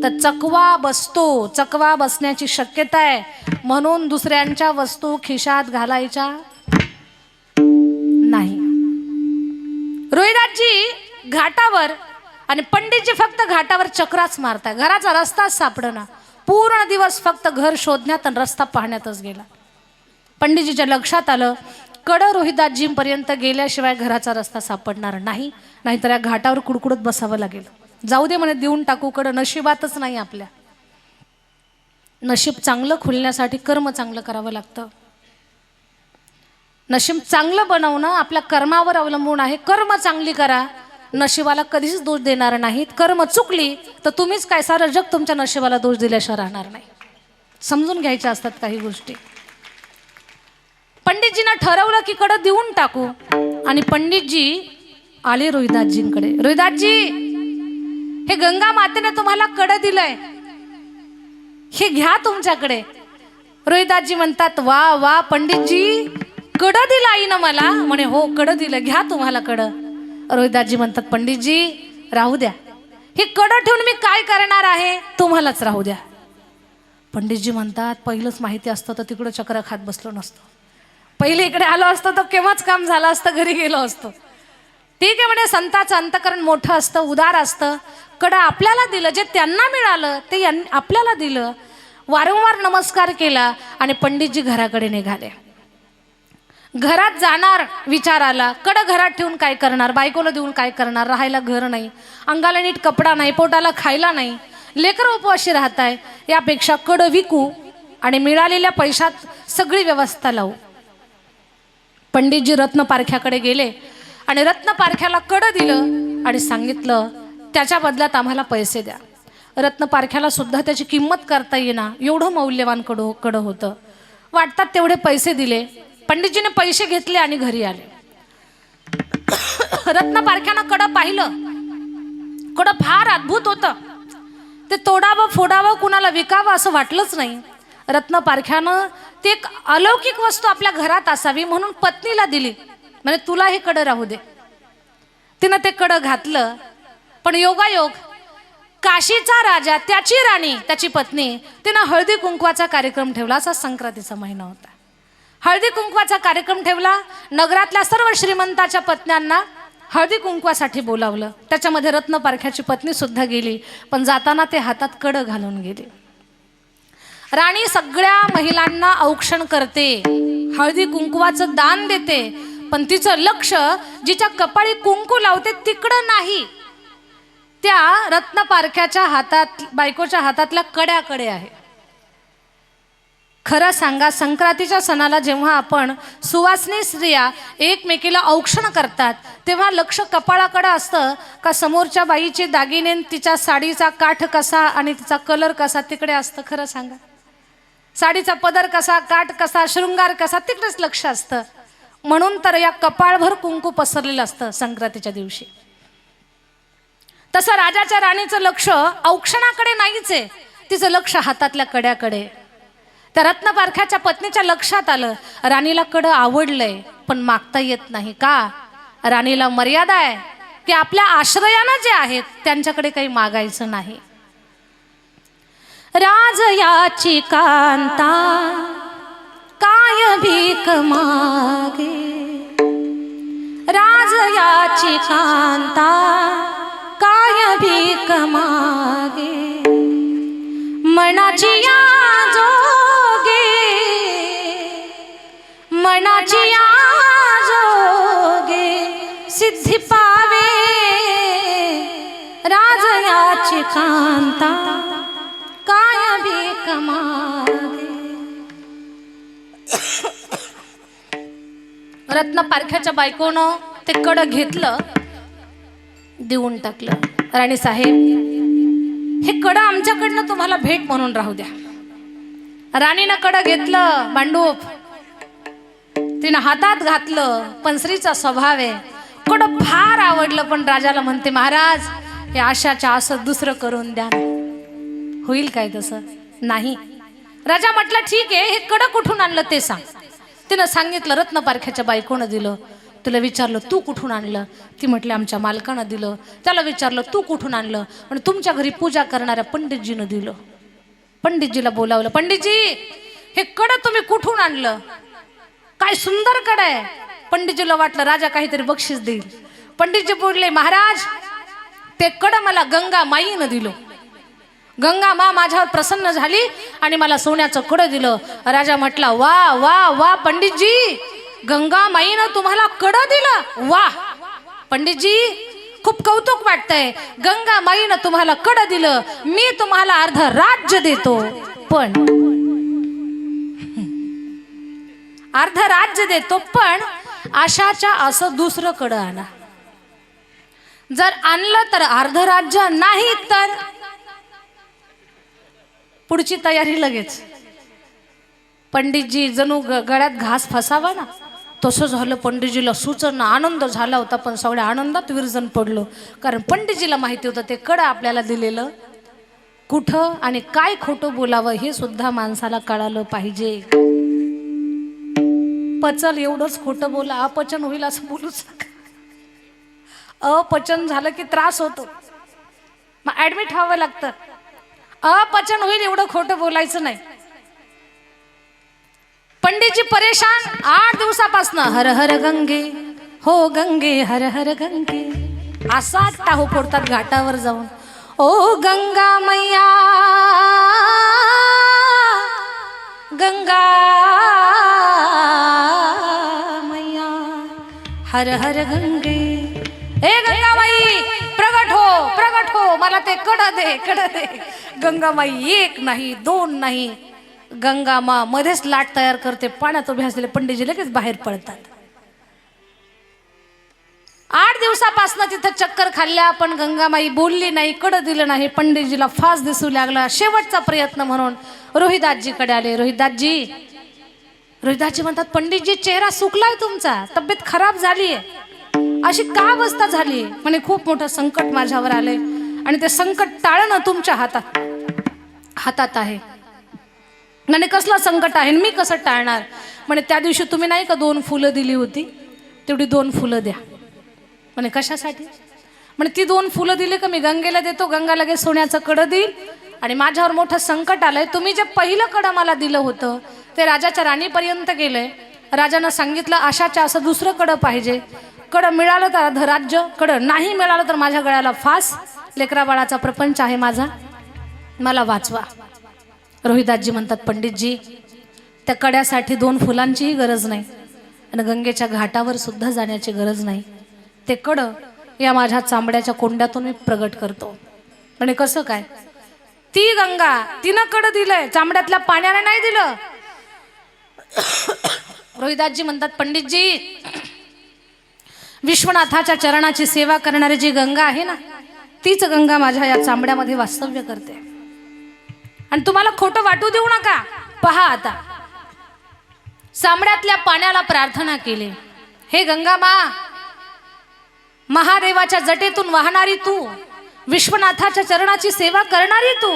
तर चकवा बसतो. चकवा बसण्याची शक्यता आहे. म्हणून दुसऱ्यांच्या वस्तू खिशात घालायच्या नाही. रोहिदासजी घाटावर आणि पंडितजी फक्त घाटावर चक्राच मारताय. घराचा रस्ताच सापडेना. पूर्ण दिवस फक्त घर शोधण्यात आणि रस्ता पाहण्यातच गेला. पंडितजीच्या लक्षात आलं, कडं रोहिदासजींपर्यंत गेल्याशिवाय घराचा रस्ता सापडणार नाही, नाहीतर या घाटावर कुडकुडत बसावं लागेल. जाऊ दे म्हणे, देऊन टाकू कडं, नशिबातच नाही आपल्या. नशीब चांगलं खुलण्यासाठी कर्म चांगलं करावं लागतं. नशीब चांगलं बनवणं आपल्या कर्मावर अवलंबून आहे. कर्म चांगली करा, नशिबाला कधीच दोष देणार नाहीत. कर्म चुकली तर तुम्हीच काय, सारं जग तुमच्या नशिबाला दोष दिल्याशिवाय राहणार नाही. समजून घ्यायच्या असतात काही गोष्टी. पंडितजींना ठरवलं की कडं देऊन टाकू. आणि पंडितजी आले रोहिदासजींकडे. रोहिदासजी, हे गंगा मातेने तुम्हाला कडं दिलंय, हे घ्या तुमच्याकडे. रोहिदासजी म्हणतात, वा वा पंडितजी, कडं दिलं आईनं मला? म्हणे, हो कडं दिलं, घ्या तुम्हाला कडं. रोहिदासजी म्हणतात, पंडितजी राहू द्या, हे कडं ठेवून मी काय करणार आहे, तुम्हालाच राहू द्या. पंडितजी म्हणतात, पहिलंच माहिती असतं तर तिकडं चक्र खात बसलो नसतो. पहिले इकडे आलो असतो तर केव्हाच काम झालं असतं, घरी गेलो असतो. ठीक आहे म्हणे, संताचं अंतकरण मोठं असतं, उदार असतं. कडं आपल्याला दिलं, जे त्यांना मिळालं ते आपल्याला दिलं. वारंवार नमस्कार केला आणि पंडितजी घराकडे निघाले. घरात जाणार विचार आला, कडं घरात ठेवून काय करणार, बायकोला देऊन काय करणार, राहायला घर नाही, अंगाला नीट कपडा नाही, पोटाला खायला नाही, लेकरं उपवाशी राहत आहे, यापेक्षा कडं विकू आणि मिळालेल्या पैशात सगळी व्यवस्था लावू. पंडितजी रत्नपारख्याकडे गेले आणि रत्नपारख्याला कडं दिलं आणि सांगितलं, त्याच्या बदल्यात आम्हाला पैसे द्या. रत्नपारख्याला सुद्धा त्याची किंमत करता येईना, एवढं मौल्यवान कडं होतं. वाटतात तेवढे पैसे दिले. पंडितजीने पैसे घेतले आणि घरी आले. रत्नपारख्यानं कडं पाहिलं. कडं फार अद्भुत होतं. ते तोडावं फोडावं कुणाला विकावं असं वाटलंच नाही. रत्नपारख्यानं ते एक अलौकिक वस्तू आपल्या घरात असावी म्हणून पत्नीला दिली. म्हणजे तुला हे कडं राहू दे. तिनं ते कडं घातलं. पण योगायोग काशीचा राजा, त्याची राणी, त्याची पत्नी, तिनं हळदी कुंकवाचा कार्यक्रम ठेवला. असा संक्रांतीचा महिना होता. हळदी कुंकवाचा कार्यक्रम ठेवला. नगरातल्या सर्व श्रीमंताच्या पत्न्यांना हळदी कुंकवासाठी बोलावलं. त्याच्यामध्ये रत्नपारख्याची पत्नी सुद्धा गेली, पण जाताना ते हातात कड घालून गेली. राणी सगळ्या महिलांना औक्षण करते, हळदी कुंकवाचं दान देते, पण तिचं लक्ष जिच्या कपाळी कुंकू लावते तिकडं नाही, त्या रत्नपारख्याच्या हातात, बायकोच्या हातातल्या कड्याकडे आहे. खरं सांगा, संक्रांतीच्या सणाला जेव्हा आपण सुवासिनी स्त्रिया एकमेकीला औक्षण करतात तेव्हा लक्ष कपाळाकडे असतं का समोरच्या बाईचे दागिने, तिच्या साडीचा काठ कसा आणि तिचा कलर कसा तिकडे असतं? खरं सांगा, साडीचा पदर कसा, काठ कसा, शृंगार कसा, तिकडेच लक्ष असतं. म्हणून तर या कपाळभर कुंकू पसरलेलं असतं संक्रांतीच्या दिवशी. तसं राजाच्या राणीचं लक्ष औक्षणाकडे नाहीच आहे, तिचं लक्ष हातातल्या कड्याकडे. त्या रत्नपारख्याच्या पत्नीच्या लक्षात आलं, राणीला कडं आवडलंय पण मागता येत नाही. का? राणीला मर्यादा आहे की आपल्या आश्रयानं जे आहेत त्यांच्याकडे काही मागायचं नाही. राजयाची कांता काय भीक मागे, राजयाची कांता काय भीक मागे, मनाची या जोगे, मनाची या जोगे सिद्धी पावे, राजयाची कांता काय भीक मागे. रत्नपारख्याच्या बायकोनं ते कड घेतलं, देऊन टाकलं. राणी साहेब, हे कड आमच्याकडनं तुम्हाला भेट म्हणून राहू द्या. राणीनं कड घेतलं, भांडूप तिनं हातात घातलं. पण स्त्रीचा स्वभाव आहे, कड फार आवडलं, पण राजाला म्हणते, महाराज हे आशाच्या असं दुसरं करून द्या. होईल काय तसं? नाही. राजा म्हटलं, ठीक आहे, हे कड कुठून आणलं ते सांग. तिनं सांगितलं, रत्नपारख्याच्या बायकोनं दिलं. तुला विचारलं, तू कुठून आणलं? ती म्हटली, आमच्या मालकानं दिलं. त्याला विचारलं, तू कुठून आणलं? आणि तुमच्या घरी पूजा करणाऱ्या पंडितजीनं दिलं. पंडितजीला बोलावलं, पंडितजी हे कड तुम्ही कुठून आणलं? काय सुंदर कड आहे. पंडितजीला वाटलं राजा काहीतरी बक्षीस देईल. पंडितजी बोलले, महाराज ते कड मला गंगा माईनं दिलं. गंगा मा माझ्यावर प्रसन्न झाली आणि मला सोन्याचं कड दिलं. राजा म्हटला, वा वा वा पंडितजी, गंगा माईनं तुम्हाला कड दिलं? वा पंडितजी, खूप कौतुक वाटतंय. गंगा माईनं तुम्हाला कड दिलं, मी तुम्हाला अर्ध राज्य देतो, पण अर्ध राज्य देतो, पण आशाच्या असं दुसरं कड आणा. जर आणलं तर अर्ध राज्य, नाही तर पुढची तयारी लगेच. पंडितजी जणू गळ्यात घास फसावा ना, तसं झालं. पंडितजीला सुचना, आनंद झाला होता, पण सगळ्या आनंदात विरजन पडलो. कारण पंडितजीला माहिती होतं ते कड आपल्याला दिलेलं कुठं आणि काय खोटं बोलावं हे सुद्धा माणसाला कळालं पाहिजे. पचल एवढंच खोटं बोला, अपचन होईल असं बोलूच नका. अपचन झालं की त्रास होतो, मग ऍडमिट व्हावं लागतं. अपचन होईल एवढं खोटं बोलायचं नाही. पंडितजी परेशान 8 दिवसापासून हर हर गंगे, हो गंगे हर हर गंगे असाच टाहू फोडतात घाटावर जाऊन. ओ गंगा मैया, गंगा मैया हर हर गंगे. ए गंगामाई प्रगट हो, मला ते कड दे, कड दे. गंगामाई एक नाही, 2 नाही, गंगा मा मध्येच लाट तयार करते. पाण्यात उभे असलेले पंडितजी लगेच बाहेर पडतात. 8 दिवसापासून तिथं चक्कर खाल्ल्या, पण गंगामाई बोलली नाही, कड दिलं नाही. पंडितजीला फास दिसू लागला. शेवटचा प्रयत्न म्हणून रोहिदासजीकडे आले. रोहिदासजी म्हणतात, पंडितजी चेहरा सुकलाय तुमचा, तब्येत खराब झाली आहे, अशी का अवस्था झाली? म्हणे खूप मोठं संकट माझ्यावर आले आणि ते संकट टाळणं तुमच्या हातात आहे. म्हणे कसलं संकट आहे, मी कसं टाळणार? म्हणे त्या दिवशी तुम्ही नाही का 2 फुलं दिली होती, तेवढी 2 फुलं द्या. म्हणे कशासाठी? म्हणजे ती 2 फुलं दिली का मी गंगेला देतो, गंगा लगेच सोन्याचं कडं देईल आणि माझ्यावर मोठं संकट आलंय. तुम्ही जे पहिलं कडं मला दिलं होतं ते राजाच्या राणीपर्यंत गेलंय. राजानं सांगितलं आशाच्या असं दुसरं कडं पाहिजे. कडं मिळालं तर धराज्य, कडं नाही मिळालं तर माझ्या गळ्याला फास. लेकरा बाळाचा प्रपंच आहे माझा, मला वाचवा. रोहिदासजी म्हणतात पंडितजी त्या कड्यासाठी 2 फुलांचीही गरज नाही आणि गंगेच्या घाटावर सुद्धा जाण्याची गरज नाही. ते कडं या माझ्या चांबड्याच्या कोंड्यातून मी प्रगट करतो. आणि कसं काय? ती गंगा तिनं कडं दिलंय, चांबड्यातल्या पाण्याने नाही दिलं. रोहिदासजी म्हणतात पंडितजी विश्वनाथाच्या चरणाची सेवा करणारी जी गंगा आहे ना तीच गंगा माझ्या या चांबड्यामध्ये वास्तव्य करते. आणि तुम्हाला खोटं वाटू देऊ नका. पहा आता चांबड्यातल्या पाण्याला प्रार्थना केली, हे गंगा मा, महादेवाच्या जटेतून वाहणारी तू, विश्वनाथाच्या चरणाची सेवा करणारी तू,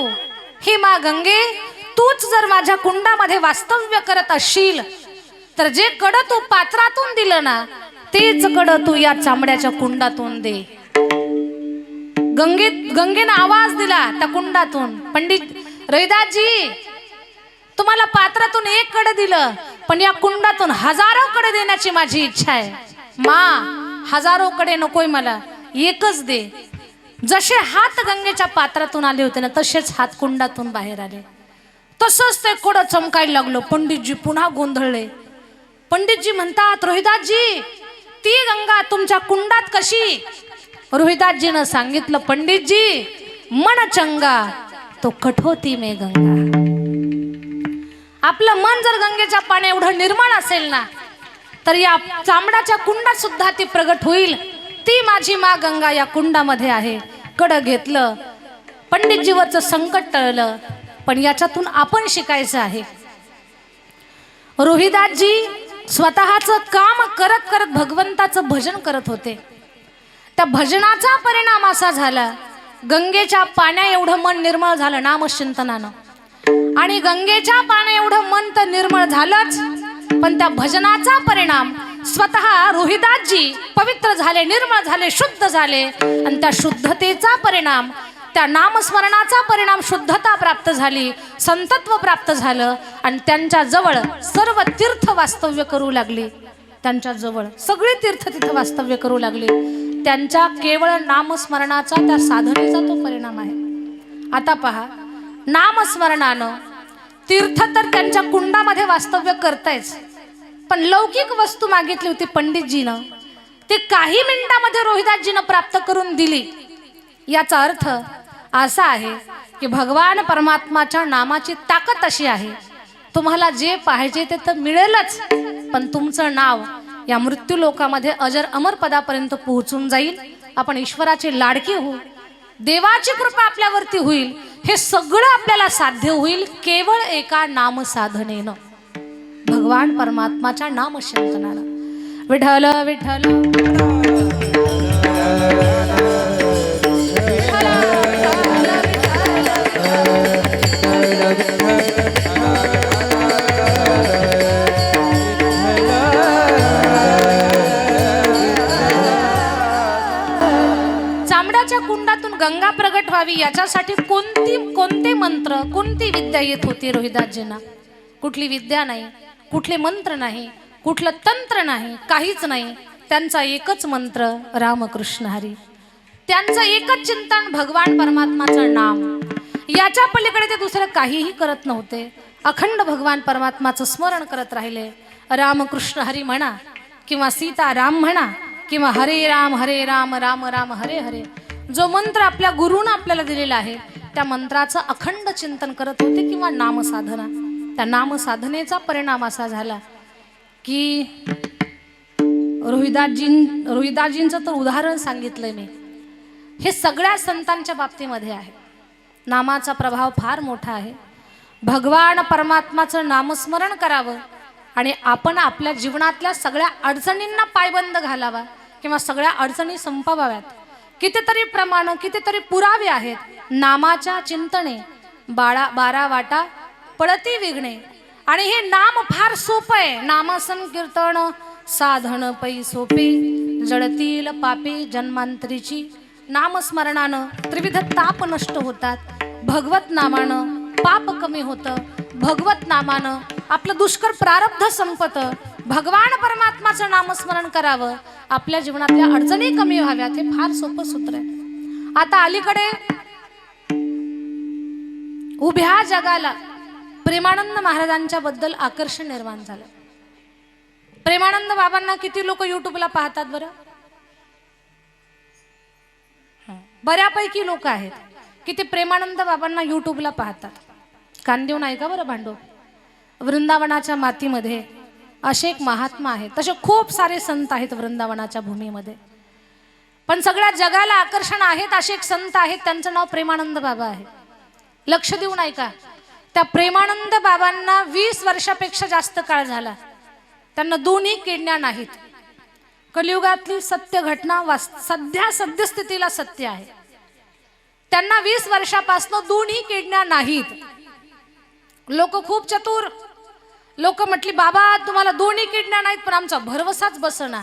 हे मा गंगे, तूच जर माझ्या कुंडामध्ये वास्तव्य करत असशील तर जे कडं तू पात्रातून दिलं ना तेच कडं तू या चांबड्याच्या कुंडातून दे. गंगेनं आवाज दिला त्या कुंडातून, पंडित रोहिदासजी तुम्हाला पात्रातून 1 कडं दिलं पण या कुंडातून 1000 कडे देण्याची माझी इच्छा आहे. मा 1000 कडे नकोय मला, 1च दे. जसे हात गंगेच्या पात्रातून आले होते ना तसेच हात कुंडातून बाहेर आले. तसंच ते कडं चमकायला लागलं. पंडितजी पुन्हा गोंधळले. पंडितजी म्हणतात रोहिदासजी ती गंगा तुमच्या कुंडात कशी? रोहिदासजीनं सांगितलं पंडितजी मन चंगा तो कठोती में गंगा. आपलं मन जर गंगेच्या पाण्या एवढं निर्मळ असेल ना तर या चांबडाच्या कुंडात सुद्धा ती प्रगट होईल. ती माझी मा गंगा या कुंडामध्ये आहे. कडं घेतलं, पंडितजीवरचं संकट टळलं. पण याच्यातून आपण शिकायचं आहे. रोहिदासजी स्वतःचं काम करत करत भगवंताचं भजन करत होते. त्या भजनाचा परिणाम असा झाला गंगेच्या पाण्या एवढं मन निर्मळ झालं नामचिंतनानं. आणि गंगेच्या पाण्या एवढं मन तर निर्मळ झालंच पण त्या भजनाचा परिणाम स्वतः रोहिदासजी पवित्र झाले, निर्मळ झाले, शुद्ध झाले. आणि त्या शुद्धतेचा परिणाम, त्या नामस्मरणाचा परिणाम शुद्धता प्राप्त झाली, संतत्व प्राप्त झालं. आणि त्यांच्या जवळ सर्व तीर्थ वास्तव्य करू लागली. त्यांच्या जवळ सगळे तीर्थ तिथं वास्तव्य करू लागले. त्यांच्या केवळ नामस्मरणाचा, त्या साधनेचा तो परिणाम आहे. आता पहा, नामस्मरणानं तीर्थ तर त्यांच्या कुंडामध्ये वास्तव्य करतायच, पण लौकिक वस्तू मागितली होती पंडितजीनं, ते काही मिनिटामध्ये रोहिदासजीनं प्राप्त करून दिली. याचा अर्थ असा आहे की भगवान परमात्माच्या नामाची ताकद अशी आहे, तुम्हाला जे पाहिजे ते तर मिळेलच, पण तुमचं नाव या मृत्यू लोकामध्ये अजर अमर पदापर्यंत पोहोचून जाईल. आपण ईश्वराचे लाडके होऊ, देवाची कृपा आपल्यावरती होईल. हे सगळं आपल्याला साध्य होईल केवळ एका नाम साधनेनं, भगवान परमात्माच्या नामचिंतनानं. विठ्ठल विठ्ठल चांबड्याच्या कुंडातून गंगा प्रगट व्हावी याच्यासाठी कोणते मंत्र, कोणती विद्या येत होती रोहिदासजींना? कुठली विद्या नाही, कुठले मंत्र नाही, कुठलं तंत्र नाही, काहीच नाही. त्यांचा एकच मंत्र रामकृष्ण हरी. त्यांचं एकच चिंतन भगवान परमात्माचं नाम. याच्या पलीकडे ते दुसरं काहीही करत नव्हते. अखंड भगवान परमात्माचं स्मरण करत राहिले. रामकृष्ण हरी म्हणा किंवा सीताराम म्हणा किंवा हरे राम राम राम हरे हरे, जो मंत्र आपल्या गुरुनं आपल्याला दिलेला आहे त्या मंत्राचं अखंड चिंतन करत होते किंवा नामसाधना. त्या नामसाधनेचा परिणाम असा झाला की रोहिदासजींचं तर उदाहरण सांगितलंय मी. हे सगळ्या संतांच्या बाबतीमध्ये आहे. नामाचा प्रभाव फार मोठा आहे. भगवान परमात्माचं नामस्मरण करावं आणि आपण आपल्या जीवनातल्या सगळ्या अडचणींना पायबंद घालावा किंवा सगळ्या अडचणी संपवाव्यात. कितीतरी प्रमाण, कितीतरी पुरावे आहेत. नामाच्या चिंतने 12 वाटा पडती विघ्ने. आणि हे नाम फार सोपं आहे. नामसंकीर्तन साधन पै सोपे, जळतील पापे जन्मांतरीची, नामस्मरणानं त्रिविध ताप नष्ट होतात, भगवत नामानं पाप कमी होतं, भगवत नामानं आपलं दुष्कर प्रारब्ध संपतं, भगवान परमात्माचं नामस्मरण करावं, आपल्या जीवनातल्या अडचणी कमी व्हाव्यात. हे फार सोपं सूत्र आहे. आता अलीकडे उभ्या जगाला प्रेमानंद महाराजांच्या बद्दल आकर्षण निर्माण झालं. प्रेमानंद बाबांना किती लोक युट्यूबला पाहतात बरं? बऱ्यापैकी लोक आहेत की ते प्रेमानंद बाबांना युट्यूबला पाहतात. कान देऊन ऐका बरं भांडो. वृंदावनाच्या मातीमध्ये असे एक महात्मा आहेत, तसे खूप सारे संत आहेत वृंदावनाच्या भूमीमध्ये, पण सगळ्या जगाला आकर्षण आहेत असे एक संत आहेत, त्यांचं नाव प्रेमानंद बाबा आहे. लक्ष देऊन ऐका. त्या प्रेमानंद बाबांना 20 वर्षापेक्षा जास्त काळ झाला. त्यांना दोन्ही किडण्या नाहीत. कलियुगातली सत्य घटना सद्यस्थितीला सत्य आहे. त्यांना 20 वर्षापासून दोन्ही किडण्या नाहीत. लोक खूप चतुर लोक म्हटली, बाबा तुम्हाला दोन्ही किडण्या नाहीत, पण आमचा भरवसाच बसना.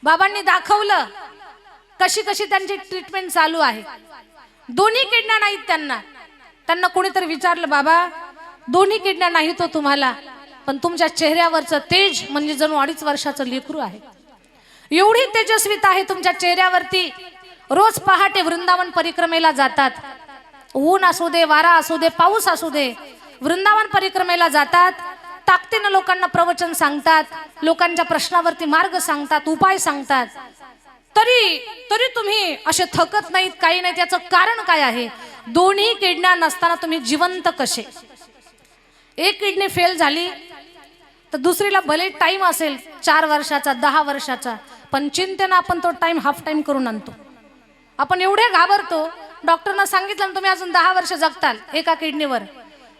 बाबांनी दाखवलं कशी कशी त्यांची ट्रीटमेंट चालू आहे. दोन्ही किडण्या नाहीत त्यांना. त्यांना कोणीतरी विचारलं, बाबा दोन्ही किडण्या नाहीत हो तुम्हाला, पण तुमच्या चेहऱ्यावरचं तेज म्हणजे जणू 2.5 वर्षाचं लेकरू आहे. एवढी तेजस्विता आहे तुमच्या चेहऱ्यावरती. रोज पहाटे वृंदावन परिक्रमेला जातात. ऊन असू दे, वारा असू दे, पाऊस असू दे, वृंदावन परिक्रमेला जातात. ताकदीनं लोकांना प्रवचन सांगतात, लोकांच्या प्रश्नावरती मार्ग सांगतात, उपाय सांगतात. तरी तुम्ही असे थकत नाहीत, काही नाही. त्याचं कारण काय आहे? दोन्ही किडण्या नसताना तुम्ही जिवंत कसे? एक किडनी फेल झाली तर दुसरीला भले टाइम असेल 4 वर्षाचा 10 वर्षाचा, पण चिंतेनं आपण तो टाइम हाफ टाइम करून आणतो. आपण एवढे घाबरतो. डॉक्टरनं सांगितलं तुम्ही अजून 10 वर्ष जगताल एका किडनीवर,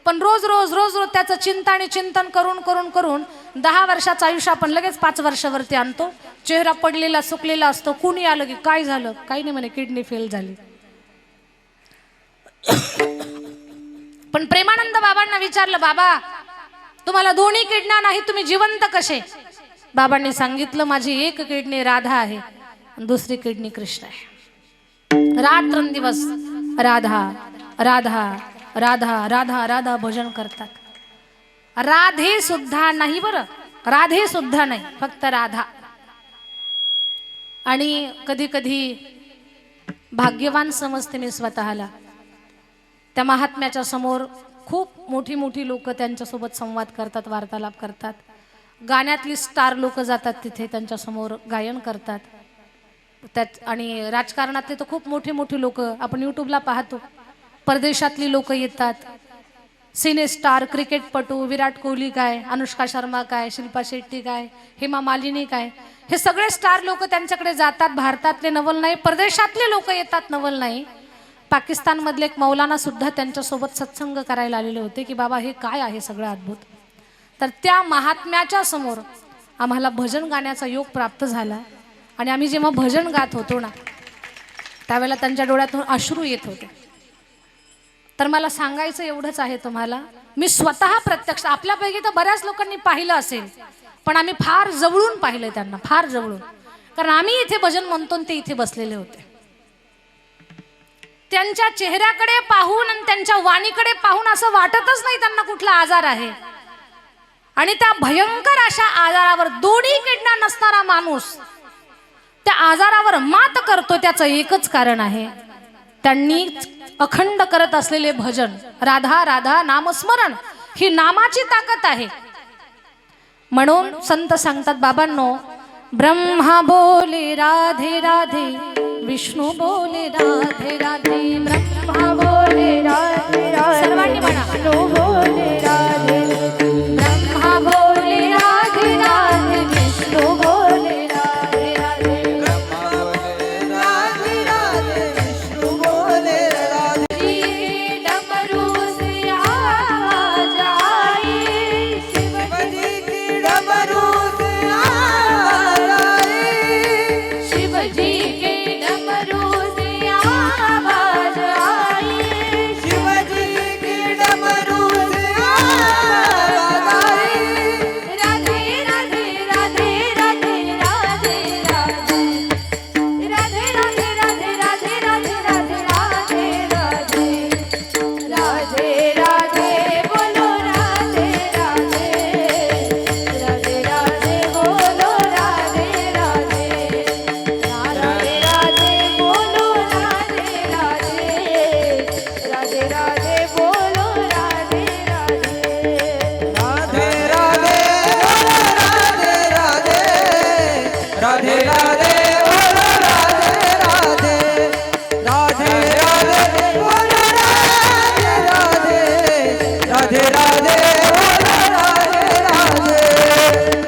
पण रोज रोज रोज रोज त्याचं चिंता आणि चिंतन करून करून करून 10 वर्षाचं आयुष्य आपण लगेच 5 वर्षावरती आणतो. चेहरा पडलेला सुकलेला असतो. कुणी आलं की काय झालं? काही नाही म्हणे, किडनी फेल झाली. पण प्रेमानंद बाबांना विचारलं, बाबा तुम्हाला दोन्ही किडण्या नाही, तुम्ही जिवंत कसे? बाबांनी सांगितलं, माझी एक किडनी राधा आहे, दुसरी किडनी कृष्ण आहे. रात्रंदिवस राधा राधा राधा राधा राधा भजन करतात. राधे सुद्धा नाही बरं, राधे सुद्धा नाही, फक्त राधा. आणि कधी कधी भाग्यवान समजते मी स्वतःला. त्या महात्म्याच्या समोर खूप मोठी मोठी लोक त्यांच्यासोबत संवाद करतात, वार्तालाप करतात. गाण्यातली स्टार लोक जातात तिथे, त्यांच्यासमोर गायन करतात. त्यात आणि राजकारणातले तर खूप मोठे मोठे लोक आपण यूट्यूबला पाहतो. परदेशातली लोक येतात. सिने स्टार, क्रिकेटपटू, विराट कोहली काय, अनुष्का शर्मा काय, शिल्पा शेट्टी काय, हेमा मालिनी काय, हे सगळे स्टार लोक त्यांच्याकडे जातात. भारतातले नवल नाही, परदेशातले लोक येतात नवल नाही. पाकिस्तानमधले एक मौलाना सुद्धा त्यांच्यासोबत सत्संग करायला आलेले होते की बाबा हे काय आहे सगळं अद्भुत. तर त्या महात्म्याच्या समोर आम्हाला भजन गाण्याचा योग प्राप्त झाला. आणि आम्ही जेव्हा भजन गात होतो ना, त्यावेळेला त्यांच्या डोळ्यातून अश्रू येत होते. तर मला सांगायचं एवढंच आहे तुम्हाला, मी स्वतः प्रत्यक्ष, आपल्यापैकी तर बऱ्याच लोकांनी पाहिलं असेल, पण आम्ही फार जवळून पाहिलंय त्यांना, फार जवळून. कारण आम्ही इथे भजन म्हणतो ते इथे बसलेले होते. त्यांच्या चेहऱ्याकडे पाहून आणि त्यांच्या वाणीकडे पाहून असं वाटतच नाही त्यांना कुठला आजार आहे. आणि त्या भयंकर अशा आजारावर दोन्ही किडण्या नसणारा माणूस त्या आजारावर मात करतो, त्याचं एकच कारण आहे, त्यांनी अखंड करत असलेले भजन. राधा राधा नामस्मरण ही नामाची ताकद आहे. म्हणून संत सांगतात, बाबांनो, ब्रह्मा बोले राधे राधे, विष्णू बोले राधे राधे, ब्रह्मा बोले राधे राधे, सर्वांनी म्हणा, विष्णू बोले राधे, ब्रह्मा बोले राधे राधे, विष्णू बोले राधे राधे, ब्रह्मा बोले राधे राधे, विष्णू बोले राधे. डमरू से आवाज आई, शिवजी की डमरू से आवाज आई, शिवजी के डमरू से आवाज आई, शिवजी की डमरू से आवाज राधे राधे बोलो राधे राधे राधे राधे बोलो राधे राधे राधे राधे बोलो राधे राधे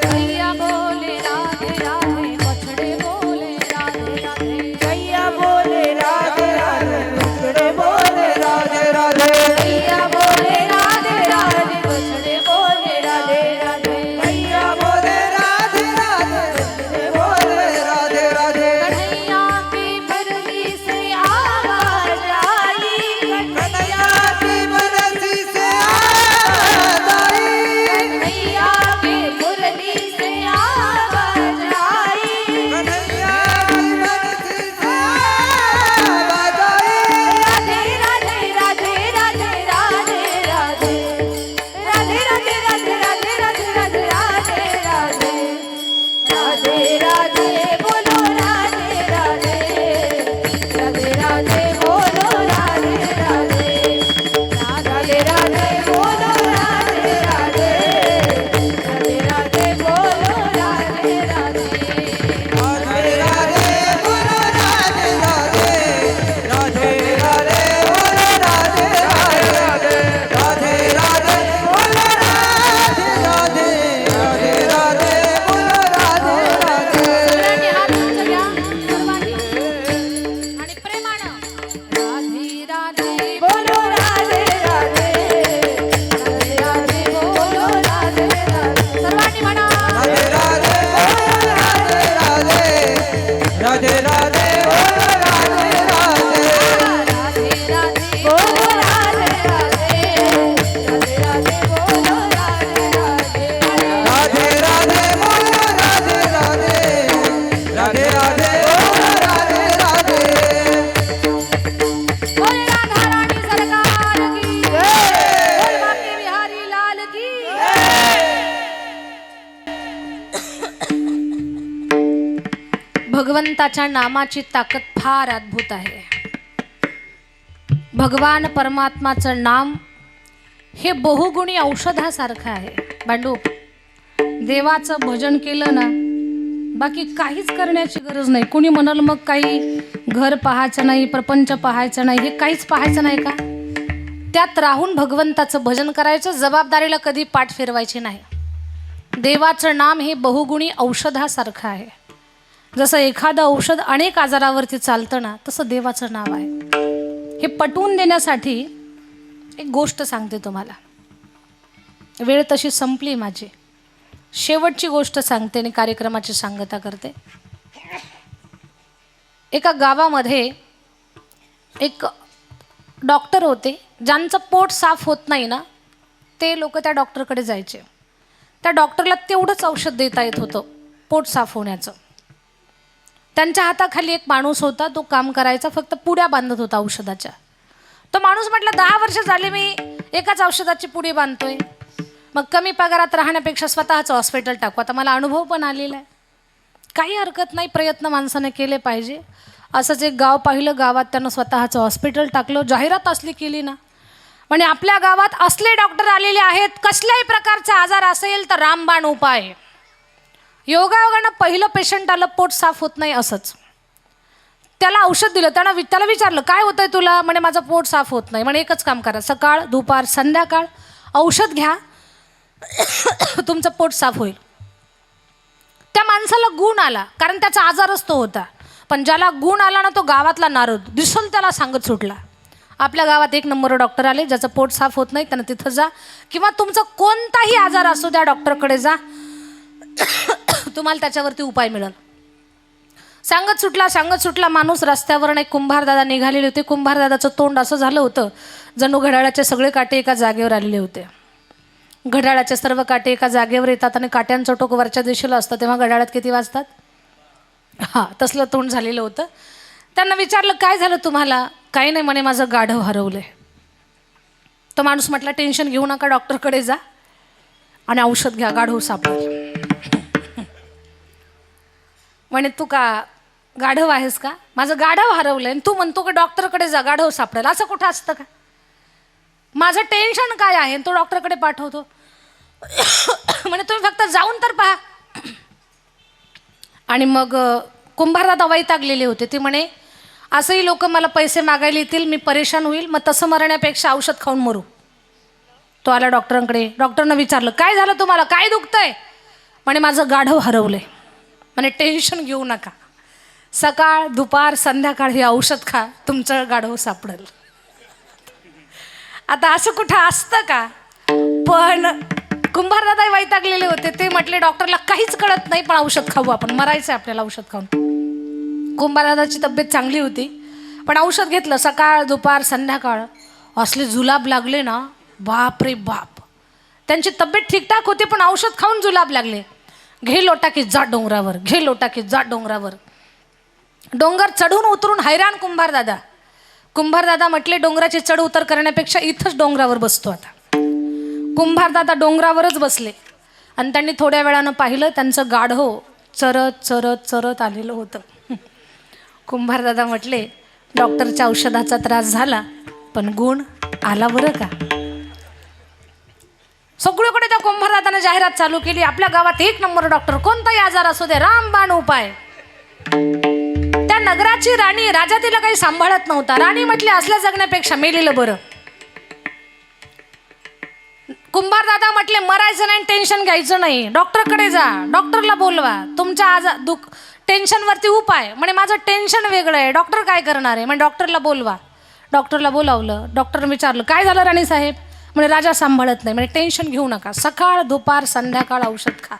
कैया बोले राधे राधे बछड़े बोले राधे राधे कैया बोले राधे राधे बछड़े बोले राधे राधे कैया बोले राधे राधे बछड़े बोले राधे राधे कैया बोले राधे राधे बछड़े बोले राधे राधे कन्हैया की मुरली से आवाज आई कन्हैया की बरसी से आवाज आई कन्हैया की मुरली से आवाज आई कन्हैया की बरसी से आवाज आई राधे राधे राधे राधे राधे राधे राधे राधे राधे राधे राधे राधे राधे राधे राधे राधे बोलो राधे राधे राधे राधे बोलो राधे राधे राधे राधे बोलो राधे राधे राधे राधे बोलो राधे राधे राधे राधे बोलो राधे राधे राधे राधे बोलो राधे राधे राधे राधे बोलो राधे राधे राधे राधे बोलो राधे राधे सगळ्यांनी हात उंच घ्या सर्वांनी आणि प्रेमानं राधे राधे बोलो राधे राधे राधे राधे बोलो राधे राधे सर्वांनी म्हणा राधे राधे बोलो राधे राधे राधे राधे बोलो राधे राधे राधे राधे बोलो राधे राधे राधे राधे बोलो राधे राधे राधे राधे बोलो राधे राधे राधे राधे बोलो राधे राधे बोल राधा रानी सरकार की बोल बाके बिहारी लाल की भगवंताच्या नामाची ताकद फार अद्भुत आहे. भगवान परमात्माचं नाम हे बहुगुणी औषधासारखं आहे. बांडू देवाचं भजन केलं ना बाकी काहीच करण्याची गरज नाही. कुणी म्हणाल मग काही घर पाहायचं नाही, प्रपंच पाहायचं नाही, हे काहीच पाहायचं नाही का? त्यात राहून भगवंताचं भजन करायचं, जबाबदारीला कधी पाठ फिरवायची नाही. देवाचं नाम हे बहुगुणी औषधासारखं आहे. जसं एखादं औषध अनेक आजारावरती चालतं ना तसं देवाचं नाव आहे. हे पटवून देण्यासाठी एक गोष्ट सांगते तुम्हाला. वेळ तशी संपली माझी. शेवटची गोष्ट सांगते आणि कार्यक्रमाची सांगता करते. एका गावामध्ये एक डॉक्टर होते. ज्यांचं पोट साफ होत नाही ना ते लोक त्या डॉक्टरकडे जायचे. त्या डॉक्टरला तेवढंच औषध देता येत होतं पोट साफ होण्याचं. त्यांच्या हाताखाली एक माणूस होता, तो काम करायचा, फक्त पुड्या बांधत होता औषधाच्या. तो माणूस म्हटला 10 वर्ष झाले मी एकाच औषधाची पुडी बांधतोय, मग कमी पगारात राहण्यापेक्षा स्वतःचं हॉस्पिटल टाकू. आता मला अनुभव पण आलेला आहे. काही हरकत नाही, प्रयत्न माणसाने केले पाहिजे. असंच एक गाव पाहिलं, गावात त्यानं स्वतःचं हॉस्पिटल टाकलं. जाहिरात असली केली ना, म्हणजे आपल्या गावात असले डॉक्टर आलेले आहेत, कसल्याही प्रकारचा आजार असेल तर रामबाण उपाय. योगायोगानं पहिलं पेशंट आलं, पोट साफ होत नाही असंच. त्याला औषध दिलं. त्याला विचारलं काय होतंय तुला? म्हणे माझं पोट साफ होत नाही. म्हणे एकच काम करा, सकाळ दुपार संध्याकाळ औषध घ्या, तुमचं पोट साफ होईल. त्या माणसाला गुण आला, कारण त्याचा आजारच तो होता. पण ज्याला गुण आला ना तो गावातला नारद दिसून त्याला सांगत सुटला. आपल्या गावात 1 नंबर डॉक्टर आले, ज्याचं पोट साफ होत नाही त्यानं तिथं जा, किंवा तुमचा कोणताही आजार असो त्या डॉक्टरकडे जा, तुम्हाला त्याच्यावरती उपाय मिळेल. सांगत सुटला माणूस. रस्त्यावर एक कुंभारदादा निघालेले होते. कुंभारदादाचं तोंड असं झालं होतं जणू घड्याळाचे सगळे काटे एका जागेवर आलेले होते. घड्याळाचे सर्व काटे एका जागेवर येतात आणि काट्यांचं टोक वरच्या दिशेला असतं, तेव्हा घड्याळात किती वाजतात? हां, तसलं तोंड झालेलं होतं. त्यांना विचारलं काय झालं तुम्हाला? काही नाही म्हणे, माझं गाढव हरवलंय. तो माणूस म्हटला टेन्शन घेऊ नका, डॉक्टरकडे जा आणि औषध घ्या, गाढव सापडेल. म्हणे तू का गाढव आहेस का? माझं गाढव हरवलंय आणि तू म्हणतो का डॉक्टरकडे जा, गाढव सापडेल. असं कुठं असतं का? माझं टेन्शन काय आहे तो डॉक्टरकडे पाठवतो. म्हणे तुम्ही फक्त जाऊन तर पहा. आणि मग कुंभारदादा वैतागलेले होते. ते म्हणे असंही लोक मला पैसे मागायला येतील, मी परेशान होईल, मग तसं मरण्यापेक्षा औषध खाऊन मरू. तो आला डॉक्टरांकडे. डॉक्टरनं विचारलं काय झालं तुम्हाला, काय दुखतंय? म्हणे माझं गाढव हरवलंय. म्हणे टेन्शन घेऊ नका, सकाळ दुपार संध्याकाळ हे औषध खा, तुमचं गाढव सापडेल. आता असं कुठं असतं का? पण कुंभारदादा वैतागलेले होते. ते म्हटले डॉक्टरला काहीच कळत नाही, पण औषध खाऊ आपण, मरायचं आहे आपल्याला औषध खाऊन. कुंभारदादाची तब्येत चांगली होती, पण औषध घेतलं सकाळ दुपार संध्याकाळ. असले जुलाब लागले ना, बाप रे बाप. त्यांची तब्येत ठीकठाक होती, पण औषध खाऊन जुलाब लागले. घे लोटा की जा डोंगरावर, घे लोटा की जा डोंगरावर. डोंगर चढून उतरून हैराण कुंभारदादा. कुंभारदादा म्हटले डोंगराची चढ उतर करण्यापेक्षा इथंच डोंगरावर बसतो आता. कुंभारदादा डोंगरावरच बसले आणि त्यांनी थोड्या वेळानं पाहिलं त्यांचं गाढव चरत चरत चरत आलेलं होतं. कुंभारदादा म्हटले डॉक्टरच्या औषधाचा त्रास झाला, पण गुण आला बरं का. सगळीकडे त्या कुंभारदादाने जाहिरात चालू केली, आपल्या गावात 1 नंबर डॉक्टर, कोणताही आजार असू दे रामबाण उपाय. त्या नगराची राणी, राजा तिला काही सांभाळत नव्हता. राणी म्हटली असल्या जगण्यापेक्षा मेलेलं बरं. कुंभारदादा म्हटले मरायचं नाही, टेन्शन घ्यायचं नाही, डॉक्टरकडे जा, डॉक्टरला बोलवा, तुमच्या आजार टेन्शनवरती उपाय. म्हणे माझं टेन्शन वेगळं आहे, डॉक्टर काय करणार आहे? म्हणजे डॉक्टरला बोलवा. डॉक्टरला बोलावलं. डॉक्टरने विचारलं काय झालं राणी साहेब? म्हणजे राजा सांभाळत नाही. म्हणजे टेन्शन घेऊ नका, सकाळ दुपार संध्याकाळ औषध खा.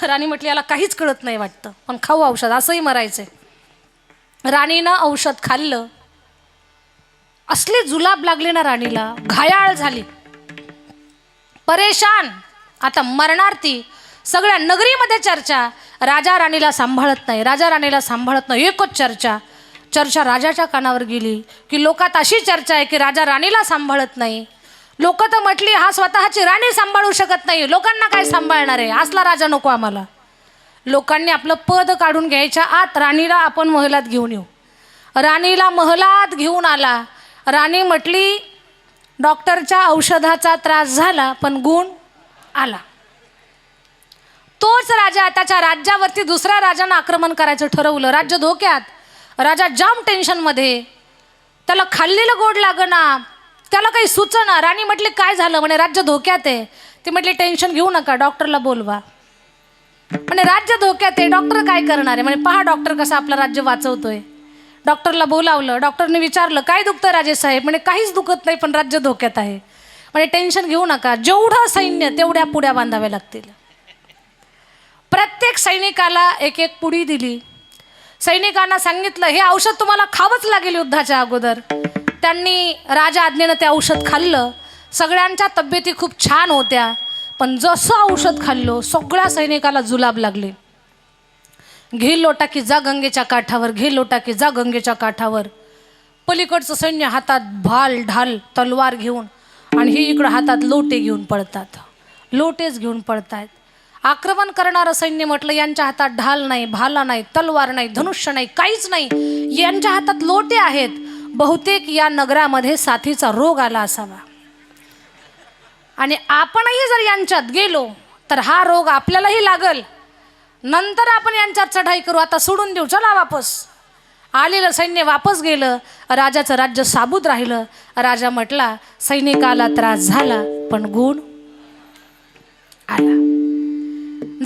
राणी म्हटली याला काहीच कळत नाही वाटतं, पण खाऊ औषध, असंही मरायचंय. राणीनं औषध खाल्लं. असले जुलाब लागले ना राणीला, घायाळ झाली, परेशान, आता मरणार ती. सगळ्या नगरीमध्ये चर्चा, राजा राणीला सांभाळत नाही, राजा राणीला सांभाळत नाही. एकच चर्चा. चर्चा राजाच्या कानावर गेली की लोकात अशी चर्चा आहे की राजा राणीला सांभाळत नाही. लोक तर म्हटली हा स्वतःची राणी सांभाळू शकत नाही, लोकांना काय सांभाळणार आहे, असला राजा नको आम्हाला. लोकांनी आपलं पद काढून घ्यायच्या आत राणीला आपण महलात घेऊन येऊ. राणीला महलात घेऊन आला. राणी म्हटली डॉक्टरच्या औषधाचा त्रास झाला, पण गुण आला. तोच राजा त्याच्या राज्यावरती दुसऱ्या राजानं आक्रमण करायचं ठरवलं. राज्य धोक्यात, राजा जाम टेन्शनमध्ये, त्याला खाल्लेलं गोड लागना, त्याला काही सुचना. राणी म्हटली काय झालं? म्हणे राज्य धोक्यात आहे. ती म्हटली टेन्शन घेऊ नका, डॉक्टरला बोलवा. म्हणे राज्य धोक्यात आहे, डॉक्टर काय करणार आहे? म्हणे पहा डॉक्टर कसं आपलं राज्य वाचवतोय. डॉक्टरला बोलावलं. डॉक्टरने विचारलं काय दुखतं राजेसाहेब? म्हणे काहीच दुखत नाही, पण राज्य धोक्यात आहे. म्हणे टेन्शन घेऊ नका, जेवढं सैन्य तेवढ्या पुड्या बांधाव्या लागतील. प्रत्येक सैनिकाला एक एक पुडी दिली. सैनिकांना सांगितलं हे औषध तुम्हाला खावंच लागेल युद्धाच्या अगोदर. त्यांनी राजा आज्ञेनं ते औषध खाल्लं. सगळ्यांच्या तब्येती खूप छान होत्या, पण जसं औषध खाल्लं सगळ्या सैनिकाला जुलाब लागले. घे लोटा की जा गंगेच्या काठावर, घे लोटा की जा गंगेच्या काठावर. पलीकडचं सैन्य हातात भाल ढाल तलवार घेऊन आणि हे इकडं हातात लोटे घेऊन पळतात, लोटेच घेऊन पळतायत. आक्रमण करणारं सैन्य म्हटलं यांच्या हातात ढाल नाही, भाला नाही, तलवार नाही, धनुष्य नाही, काहीच नाही, यांच्या हातात लोटे आहेत. बहुतेक या नगरामध्ये साथीचा रोग आला असावा आणि आपणही जर यांच्यात गेलो तर हा रोग आपल्यालाही लागल. नंतर आपण यांच्यात चढाई करू, आता सोडून देऊ, चला वापस. आलेलं सैन्य वापस गेलं. राजाचं राज्य साबूत राहिलं. राजा म्हटला सैनिकाला त्रास झाला, पण गुण आला.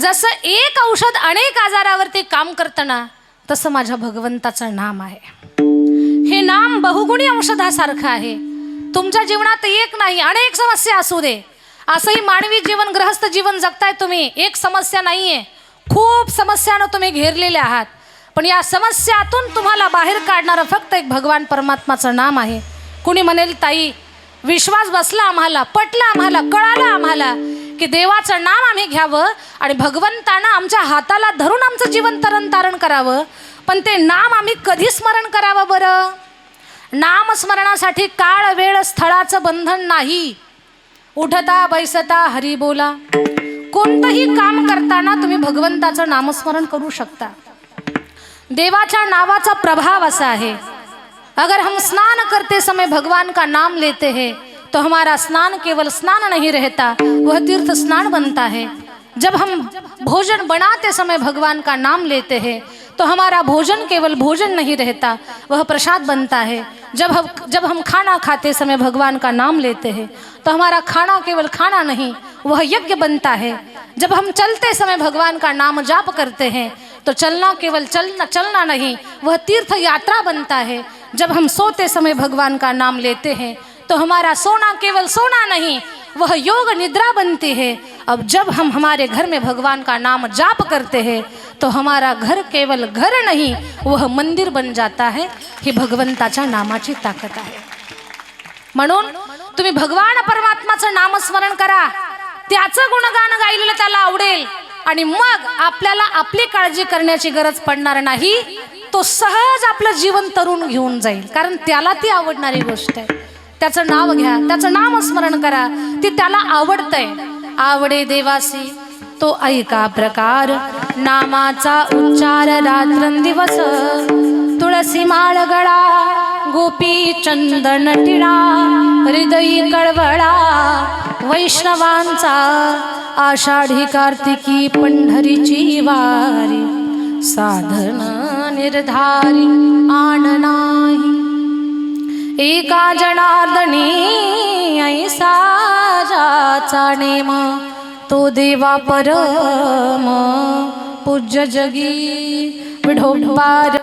जसं एक औषध अनेक आजारावरती काम करताना, तसं माझ्या भगवंताचं नाम आहे. हे नाम बहुगुणी औषधासारखं आहे. तुमच्या जीवनात एक नाही अनेक समस्या असू दे, असंही मानवी जीवन गृहस्थ जीवन जगताय तुम्ही, एक समस्या नाहीये, खूप समस्यानं तुम्ही घेरलेले आहात. पण या समस्यातून तुम्हाला बाहेर काढणारं फक्त एक भगवान परमात्माचं नाम आहे. कुणी म्हणेल ताई विश्वास बसला आम्हाला, पटलं आम्हाला, कळालं आम्हाला की देवाचं नाम आम्ही घ्यावं आणि भगवंतानं आमच्या हाताला धरून आमचं जीवन तरण तारण करावं. पण ते नाम आम्ही कधी स्मरण करावं बरं? नामस्मरणासाठी काळ वेळ स्थळाचं बंधन नाही. उठता बैसता हरी बोला. कोणतंही काम करताना तुम्ही भगवंताचं नामस्मरण करू शकता. देवाच्या नावाचा प्रभाव असा आहे, अगर हम स्नान करते समय भगवान का नाम लेते हैं तो हमारा स्नान केवल स्नान नहीं रहता, वह तीर्थ स्नान बनता है. जब हम भोजन बनाते समय भगवान का नाम लेते हैं तो हमारा भोजन केवल भोजन नहीं रहता, वह प्रसाद बनता है। जब हम खाना खाते समय भगवान का नाम लेते हैं तो हमारा खाना केवल खाना नहीं, वह यज्ञ बनता है। जब हम चलते समय भगवान का नाम जाप करते हैं तो चलना केवल चलना नहीं, वह तीर्थ यात्रा बनता है। जब हम सोते समय भगवान का नाम लेते हैं तो हमारा सोना केवल सोना नहीं, वह योग निद्रा बनती है। अब जब हम हमारे घर में भगवान का नाम जाप करते हैं तो हमारा घर केवल घर नहीं, वह मंदिर बन जाता है। ही भगवंताच्या नामाची ताकद आहे। म्हणून तुम्ही भगवान परमात्माचं नामस्मरण करा, त्याचं गुणगान गायलेलं त्याला आवडेल आणि मग आपल्याला आपली काळजी करण्याची गरज पडणार नाही। तो सहज आपलं जीवन तरुण घेऊन जाईल, कारण त्याला ती आवडणारी गोष्ट आहे। त्याचं नाव घ्या, त्याचं नामस्मरण करा, ती त्याला आवडतंय। आवडे देवासी तो ऐका प्रकार, नामाचा उच्चार रात्रंदिवस। तुळसी माळ गळा, गोपी चंदन टिळा, हृदयी कळवळा वैष्णवांचा। आषाढी कार्तिकी पंढरीची वारी, साधन निर्धारी आण नाही। एका जनार्दनी ऐसा जाचा नेम, तो देवा परम पूज्य जगी। विठोबार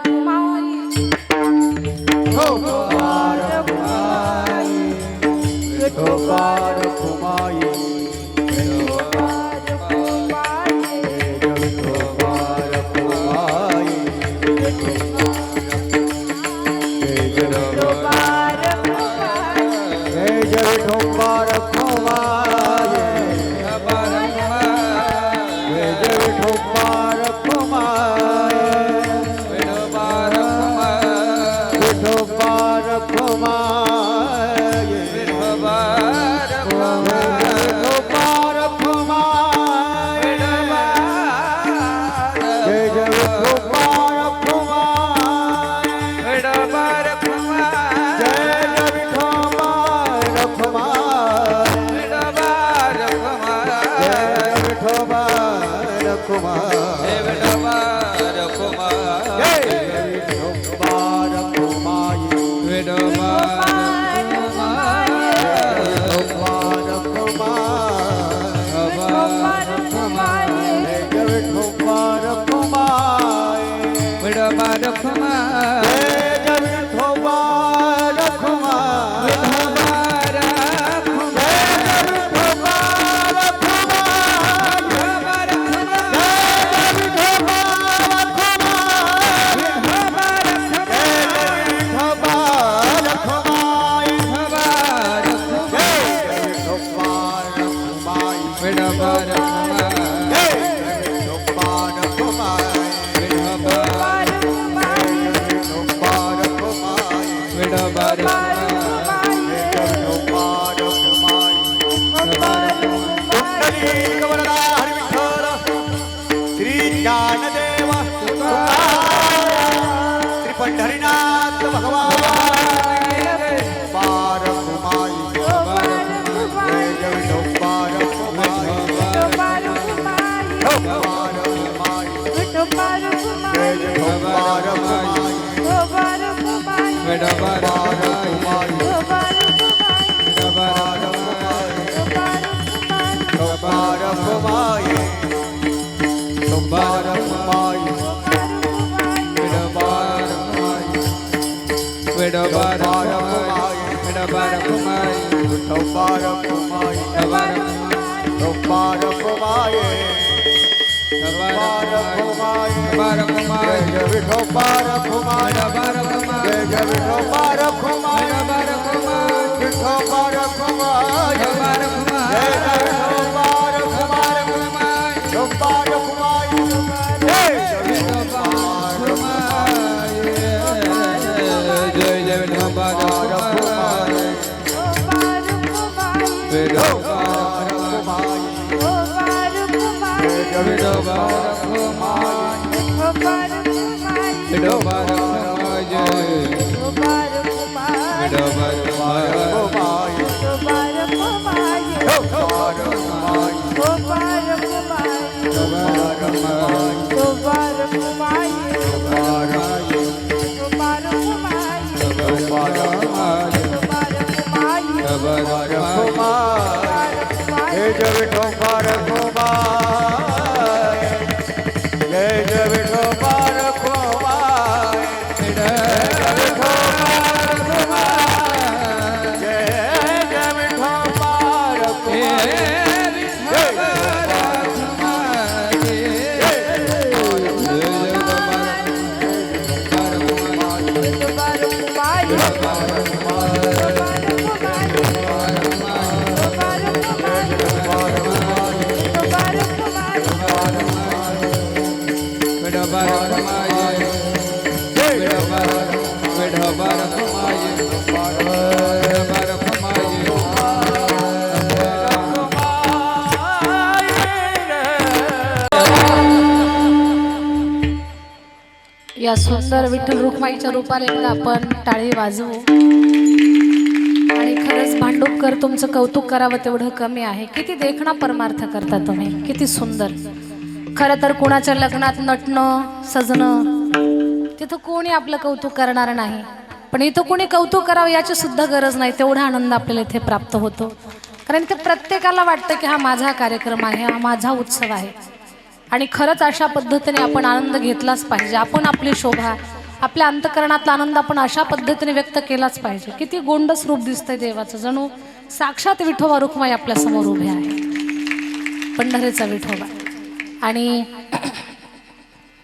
पंढरीनाथ भगवान Gopal Kumar जय जय विठोबा रखुमाई जय विठोबा रखुमाई जय जय विठोबा या सुंदर विठ्ठल रुक्माईच्या रूपाला एकदा आपण टाळी वाजवू. आणि खरंच भांडुपकर तुमचं कौतुक करावं तेवढं कमी आहे. किती देखणा परमार्थ करता तुम्ही, किती सुंदर. खरं तर कुणाच्या लग्नात नटणं सजणं तिथं कोणी आपलं कौतुक करणार नाही, पण इथं कोणी कौतुक करावं याची सुद्धा गरज नाही. तेवढा आनंद आपल्याला इथे प्राप्त होतो. कारण ते प्रत्येकाला वाटतं की हा माझा कार्यक्रम आहे, हा माझा उत्सव आहे. आणि खरंच अशा पद्धतीने आपण आनंद घेतलाच पाहिजे. आपण आपली शोभा, आपल्या अंतःकरणातला आनंद आपण अशा पद्धतीने व्यक्त केलाच पाहिजे. किती गोंडस रूप दिसतंय देवाचं, जणू साक्षात विठोबा रुक्माई आपल्या समोर उभे आहे, पंढरीचा विठोबा. आणि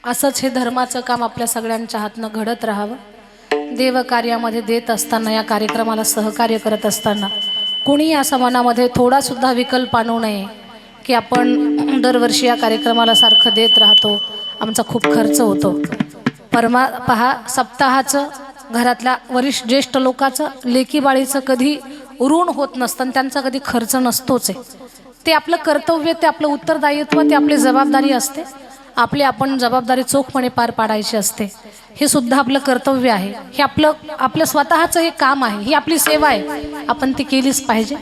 असंच हे धर्माचं काम आपल्या सगळ्यांच्या हातनं घडत राहावं. देवकार्यामध्ये देत असताना, या कार्यक्रमाला सहकार्य करत असताना कुणी असं मनामध्ये थोडासुद्धा विकल्प आणू नये की आपण दरवर्षी या कार्यक्रमाला सारखं देत राहतो, आमचा खूप खर्च होतो. पहा, सप्ताहाचं घरातल्या वरिष्ठ ज्येष्ठ लोकांचं लेकीबाळीचं कधी ऋण होत नसतं आणि त्यांचा कधी खर्च नसतोच आहे. ते आपलं कर्तव्य, ते आपलं उत्तरदायित्व, ते आपली जबाबदारी असते. आपण जबाबदारी चोखपणे पार पाडायची असते. हे सुद्धा आपलं कर्तव्य आहे. हे आपलं स्वतःचं हे काम आहे, ही आपली सेवा आहे, आपण ती केलीच पाहिजे.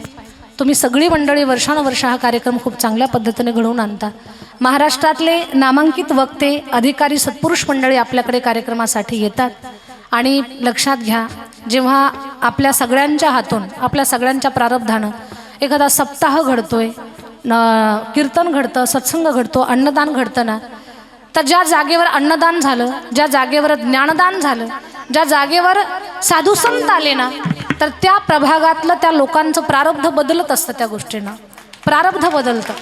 तुम्ही सगळी मंडळी वर्षानुवर्ष हा कार्यक्रम खूप चांगल्या पद्धतीने घडवून आणता. महाराष्ट्रातले नामांकित वक्ते, अधिकारी, सत्पुरुष मंडळी आपल्याकडे कार्यक्रमासाठी येतात. आणि लक्षात घ्या, जेव्हा आपल्या सगळ्यांच्या हातून, आपल्या सगळ्यांच्या प्रारब्धानं एखादा सप्ताह घडतोय, कीर्तन घडतं, सत्संग घडतो, अन्नदान घडतं ना, तर ज्या जागेवर अन्नदान झालं, ज्या जागेवर ज्ञानदान झालं, ज्या जागेवर साधुसंत आले ना, तर त्या प्रभागातलं त्या लोकांचं प्रारब्ध बदलत असतं. त्या गोष्टीनं प्रारब्ध बदलतं.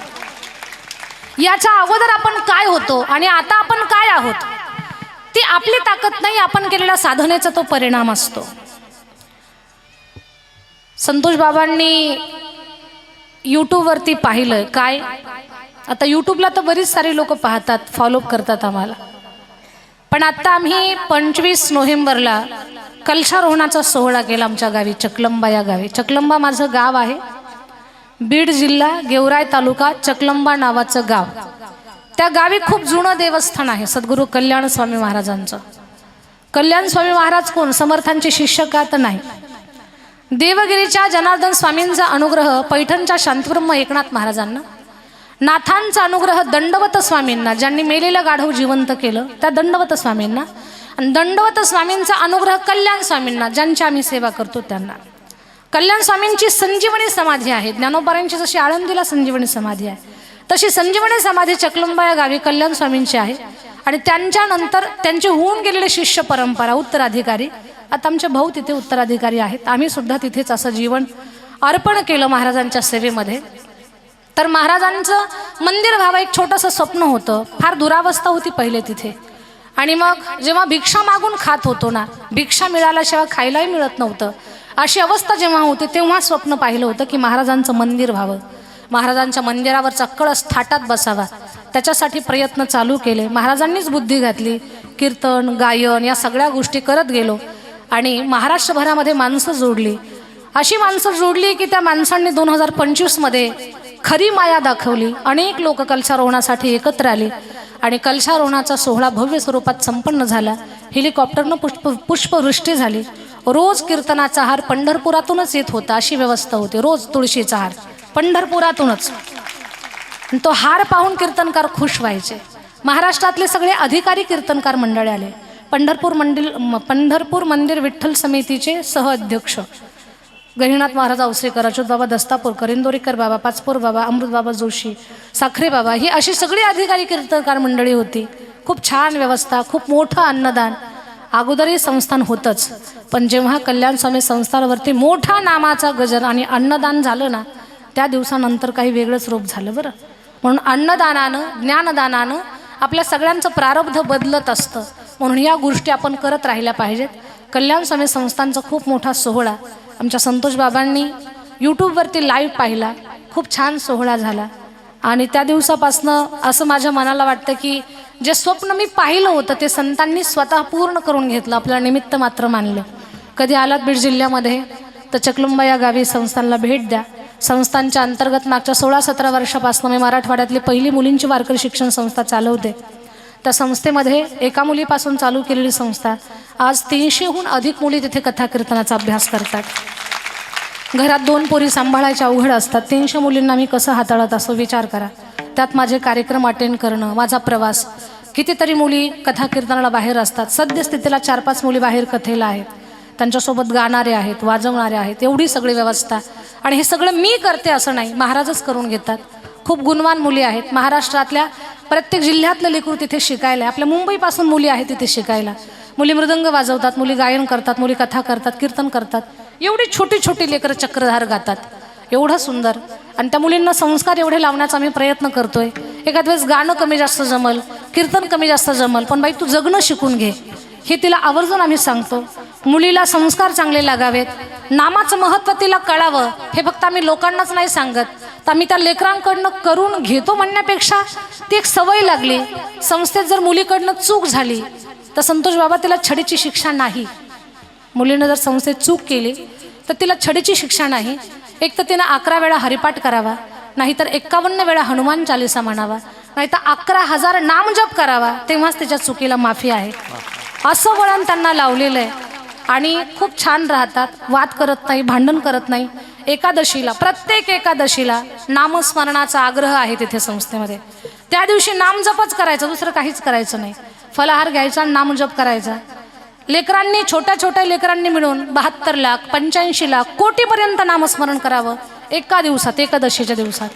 याच्या अगोदर आपण काय होतो आणि आता आपण काय आहोत, ती आपली ताकद नाही, आपण केलेल्या साधनेचा तो परिणाम असतो. संतोष बाबांनी यूट्यूबवरती पाहिलं काय, आता यूट्यूबला तर बरीच सारी लोक पाहतात, फॉलोअप करतात आम्हाला. पण आता आम्ही 25 नोव्हेंबरला कलशारोहणाचा सोहळा केला आमच्या गावी, चकलंबा या गावी. चकलंबा माझं गाव आहे, बीड जिल्हा, गेवराई तालुका, चकलंबा नावाचं गाव. त्या गावी खूप जुनं देवस्थान आहे सद्गुरू कल्याण स्वामी महाराजांचं. कल्याण स्वामी महाराज कोण? समर्थांचे शिष्य का? तर नाही. देवगिरीच्या जनार्दन स्वामींचा अनुग्रह पैठणच्या शांतिब्रह्म एकनाथ महाराजांना, नाथांचा अनुग्रह दंडवत स्वामींना, ज्यांनी मेलेलं गाढव जिवंत केलं त्या दंडवत स्वामींना, आणि दंडवत स्वामींचा अनुग्रह कल्याण स्वामींना, ज्यांची आम्ही सेवा करतो त्यांना. कल्याण स्वामींची संजीवनी समाधी आहे. ज्ञानोबारांची जशी आळंदीला संजीवनी समाधी आहे, तशी संजीवनी समाधी चकलंबा या गावी कल्याण स्वामींची आहे. आणि त्यांच्यानंतर त्यांचे होऊन गेलेले शिष्य परंपरा, उत्तराधिकारी, आता आमचे भाऊ तिथे उत्तराधिकारी आहेत. आम्ही सुद्धा तिथेच असं जीवन अर्पण केलं महाराजांच्या सेवेमध्ये. तर महाराजांचं मंदिर व्हावं एक छोटंसं स्वप्न होतं. फार दुरावस्था होती पहिले तिथे. आणि मग जेव्हा भिक्षा मागून खात होतो ना, भिक्षा मिळाल्याशिवाय खायलाही मिळत नव्हतं, अशी अवस्था जेव्हा होती, तेव्हा स्वप्न पाहिलं होतं की महाराजांचं मंदिर व्हावं, महाराजांच्या मंदिरावरचा कळस थाटात बसावा. त्याच्यासाठी प्रयत्न चालू केले. महाराजांनीच बुद्धी घातली. कीर्तन, गायन या सगळ्या गोष्टी करत गेलो आणि महाराष्ट्रभरामध्ये माणसं जोडली. अशी माणसं जोडली की त्या माणसांनी 2025मध्ये खरी माया दाखवली. अनेक लोक कलशारोहणासाठी एकत्र आली आणि कलशारोहणाचा सोहळा भव्य स्वरूपात संपन्न झाला. हेलिकॉप्टरनं पुष्पवृष्टी झाली. रोज कीर्तनाचा हार पंढरपुरातूनच येत होता, अशी व्यवस्था होती. रोज तुळशीचा हार पंढरपुरातूनच. तो हार पाहून कीर्तनकार खुश व्हायचे. महाराष्ट्रातले सगळे अधिकारी कीर्तनकार मंडळी आले. पंढरपूर मंदिर विठ्ठल समितीचे सहअध्यक्ष गहिनाथ महाराज औसेकर, अच्युत बाबा दस्तापूरकर, इंदोरीकर बाबा, पाचपोर बाबा, अमृत बाबा जोशी, साखरे बाबा, ही अशी सगळी अधिकारी कीर्तनकार मंडळी होती. खूप छान व्यवस्था, खूप मोठं अन्नदान. अगोदरही संस्थान होतंच, पण जेव्हा कल्याण स्वामी संस्थानावरती मोठा नामाचा गजर आणि अन्नदान झालं ना, त्या दिवसानंतर काही वेगळंच रूप झालं बरं. म्हणून अन्नदानानं, ज्ञानदानानं आपल्या सगळ्यांचं प्रारब्ध बदलत असतं. म्हणून या गोष्टी आपण करत राहिल्या पाहिजेत. कल्याण स्वामी संस्थांचा खूप मोठा सोहळा आमच्या संतोष बाबांनी यूट्यूबवरती लाईव्ह पाहिला. खूप छान सोहळा झाला आणि त्या दिवसापासनं असं माझ्या मनाला वाटतं की जे स्वप्न मी पाहिलं होतं ते संतांनी स्वतः पूर्ण करून घेतलं, आपल्याला निमित्त मात्र मानलं. कधी आलात बीड जिल्ह्यामध्ये तर चकलुंबा या गावी संस्थानला भेट द्या. संस्थांच्या अंतर्गत मागच्या 16-17 वर्षापासून मी मराठवाड्यातली पहिली मुलींची वारकरी शिक्षण संस्था चालवते. त्या संस्थेमध्ये एका मुलीपासून चालू केलेली संस्था आज 300हून अधिक मुली तिथे कथा कीर्तनाचा अभ्यास करतात. घरात 2 पोरी सांभाळायच्या अवघड असतात. 300 मुलींना मी कसं हाताळत असं विचार करा. त्यात माझे कार्यक्रम अटेंड करणं, माझा प्रवास. कितीतरी मुली कथा कीर्तनाला बाहेर असतात. सद्यस्थितीला 4-5 मुली बाहेर कथेला आहेत, त्यांच्यासोबत गाणारे आहेत, वाजवणारे आहेत, एवढी सगळी व्यवस्था. आणि हे सगळं मी करते असं नाही, महाराजच करून घेतात. खूप गुणवान मुली आहेत. महाराष्ट्रातल्या प्रत्येक जिल्ह्यातलं लेकरू तिथे शिकायला, आपल्या मुंबईपासून मुली आहेत तिथे शिकायला. मुली मृदंग वाजवतात, मुली गायन करतात, मुली कथा करतात, कीर्तन करतात. एवढी छोटी छोटी लेकरं चक्रधार गातात, एवढं सुंदर. आणि त्या मुलींना संस्कार एवढे लावण्याचा आम्ही प्रयत्न करतोय. एखाद वेळेस गाणं कमी जास्त जमल, कीर्तन कमी जास्त जमल, पण बाई तू जगणं शिकून घे, हे तिला आवर्जून आम्ही सांगतो. मुलीला संस्कार चांगले लागावेत, नामाचं महत्त्व तिला कळावं, हे फक्त आम्ही लोकांनाच नाही सांगत, तर आम्ही त्या लेकरांकडनं करून घेतो म्हणण्यापेक्षा ती एक सवय लागली. संस्थेत जर मुलीकडनं चूक झाली तर संतोष बाबा तिला छडीची शिक्षा नाही. मुलीनं जर संस्थेत चूक केली तर तिला छडीची शिक्षा नाही. एक तर तिनं 11 वेळा हरिपाठ करावा, नाहीतर 51 वेळा हनुमान चालीसा म्हणावा, नाहीतर 11,000 नामजप करावा, तेव्हाच तिच्या चुकीला माफी आहे. असं वळण त्यांना लावलेलं आहे आणि खूप छान राहतात. वाद करत नाही, भांडण करत नाही. एकादशीला, प्रत्येक एकादशीला नामस्मरणाचा आग्रह आहे तिथे संस्थेमध्ये. त्या दिवशी नामजपच करायचं, दुसरं काहीच करायचं नाही. फलाहार घ्यायचा, नामजप करायचा. लेकरांनी, छोट्या छोट्या लेकरांनी मिळून 72 लाख, 85 लाख, कोटीपर्यंत नामस्मरण करावं एका दिवसात, एकादशीच्या दिवसात.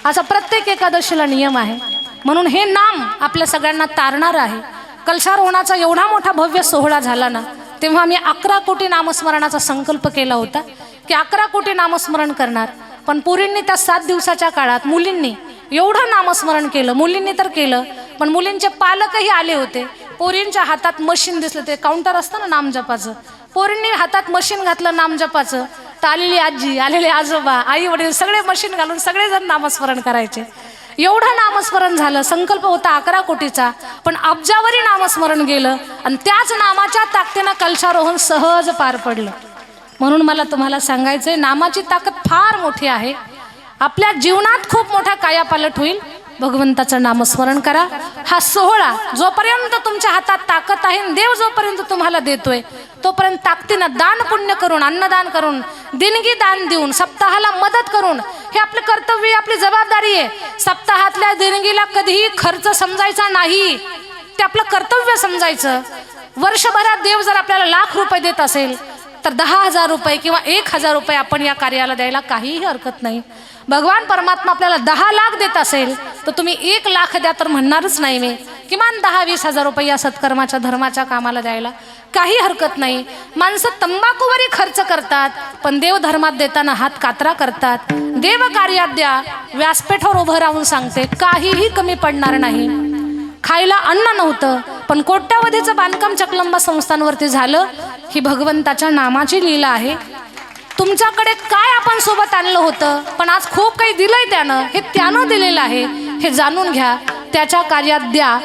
असा प्रत्येक एकादशीला नियम आहे. म्हणून हे नाम आपल्या सगळ्यांना तारणार आहे. कलशारोहणाचा एवढा मोठा भव्य सोहळा झाला ना, तेव्हा आम्ही 11 कोटी नामस्मरणाचा संकल्प केला होता की 11 कोटी नामस्मरण करणार. पण पोरींनी त्या 7 दिवसाच्या काळात मुलींनी एवढं नामस्मरण केलं. मुलींनी तर केलं, पण मुलींचे पालकही आले होते. पोरींच्या हातात मशीन दिसलं, ते काउंटर असतं ना नामजपाचं, पोरींनी हातात मशीन घातलं नामजपाचं. तर आलेली आजी, आलेले आजोबा, आई वडील सगळे मशीन घालून सगळेजण नामस्मरण करायचे. एवढं नामस्मरण झालं. संकल्प होता 11 कोटीचा, पण अब्जावरी नामस्मरण गेलं आणि त्याच नामाच्या ताकदीनं कलशारोहण सहज पार पडलं. म्हणून मला तुम्हाला सांगायचंय, नामाची ताकद फार मोठी आहे. आपल्या जीवनात खूप मोठा कायापालट होईल. भगवंताचं नामस्मरण करा. हा सोहळा जोपर्यंत तुमच्या हातात ताकद आहे, देव जोपर्यंत तुम्हाला देतोय, तोपर्यंत ताकदीनं दान पुण्य करून, अन्नदान करून, देणगी दान देऊन, सप्ताहाला मदत करून, हे आपलं कर्तव्य, आपली जबाबदारी आहे. सप्ताहातल्या देणगीला कधीही खर्च समजायचा नाही, ते आपलं कर्तव्य समजायचं. वर्षभरात देव जर आपल्याला लाख रुपये देत असेल तर 10,000 रुपये किंवा 1,000 रुपये आपण या कार्याला द्यायला काहीही हरकत नाही. भगवान परमात्मा आपल्याला 10 लाख देत असेल तर तुम्ही 1 लाख द्या तर म्हणणारच नाही मी. किमान 10-20 हजार रुपये या सत्कर्माच्या, धर्माच्या कामाला द्यायला काही हरकत नाही. माणसं तंबाखूवरही खर्च करतात, पण देव धर्मात देताना हात कात्रा करतात. देव कार्यात द्या. व्यासपीठावर उभं राहून सांगते, काहीही कमी पडणार नाही. खायला अन्न नव्हतं, पण कोट्यावधीचं बांधकाम चकलंबा संस्थांवरती झालं. ही भगवंताच्या नामाची लीला आहे. तुमच्याकडे काय आपण सोबत आणलं होतं, पण आज खूप काही दिलंय त्यानं, हे त्यानं दिलेलं आहे, हे जाणून घ्या. त्याच्या कार्यात द्या.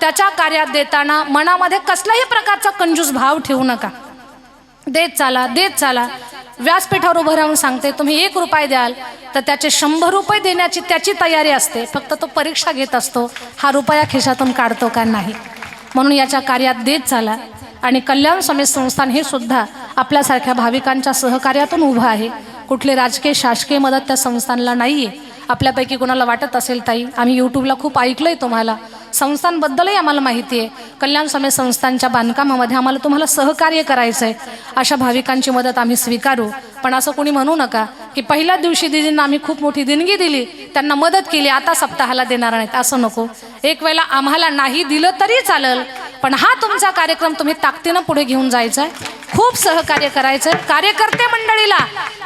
त्याच्या कार्यात देताना मनामध्ये कसल्याही प्रकारचा कंजूस भाव ठेवू नका. देत चाला, देत चाला. व्यासपीठावर उभं राहून सांगते, तुम्ही 1 रुपये द्याल तर त्याचे 100 रुपये देण्याची त्याची तयारी असते. फक्त तो परीक्षा घेत असतो, हा रुपया खिशातून काढतो का नाही. म्हणून याच्या कार्यात देत चाला. आणि कल्याण स्वामी संस्थान हे सुद्धा आपल्यासारख्या भाविकांच्या सहकार्यातून उभं आहे. कुठले राजकीय शासकीय मदत त्या संस्थानला नाही आहे. आपल्यापैकी कोणाला वाटत असेल, ताई आम्ही यूट्यूबला खूप ऐकलंय तुम्हाला, संस्थांबद्दलही आम्हाला माहिती आहे. कल्याण स्वामी संस्थांच्या बांधकामामध्ये आम्हाला तुम्हाला सहकार्य करायचं आहे. अशा भाविकांची मदत आम्ही स्वीकारू. पण असं कोणी म्हणू नका की पहिल्या दिवशी दिदींना आम्ही खूप मोठी देणगी दिली, त्यांना मदत केली, आता सप्ताहाला देणार नाहीत, असं नको. एक वेळेला आम्हाला नाही दिलं तरी चालेल, पण हा तुमचा कार्यक्रम तुम्ही ताकदीनं पुढे घेऊन जायचा आहे. खूप सहकार्य करायचं आहे. कार्यकर्ते मंडळीला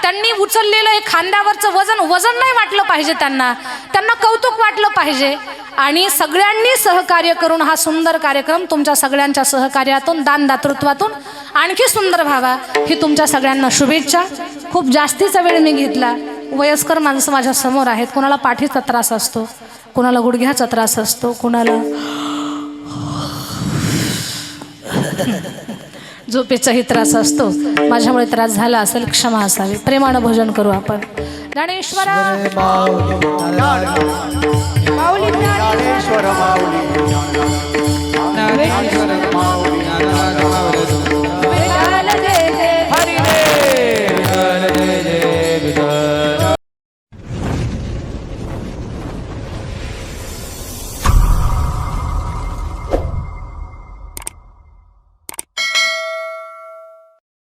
त्यांनी उचललेलं हे खांद्यावरचं वजन नाही वाटलं पाहिजे, त्यांना कौतुक वाटलं पाहिजे. आणि सगळ्यांनी सहकार्य करून हा सुंदर कार्यक्रम तुमच्या सगळ्यांच्या सहकार्यातून, दानदातृत्वातून आणखी सुंदर व्हावा, ही तुमच्या सगळ्यांना शुभेच्छा. खूप जास्तीचा वेळ मी घेतला. वयस्कर माणसं माझ्या समोर आहेत. कोणाला पाठीचा त्रास असतो, कोणाला गुडघ्याचा त्रास असतो, कोणाला झोपेचाही त्रास असतो. माझ्यामुळे त्रास झाला असेल, क्षमा असावी. प्रेमानं भोजन करू आपण. ज्ञानेश्वरा माऊली ज्ञानेश्वर माऊली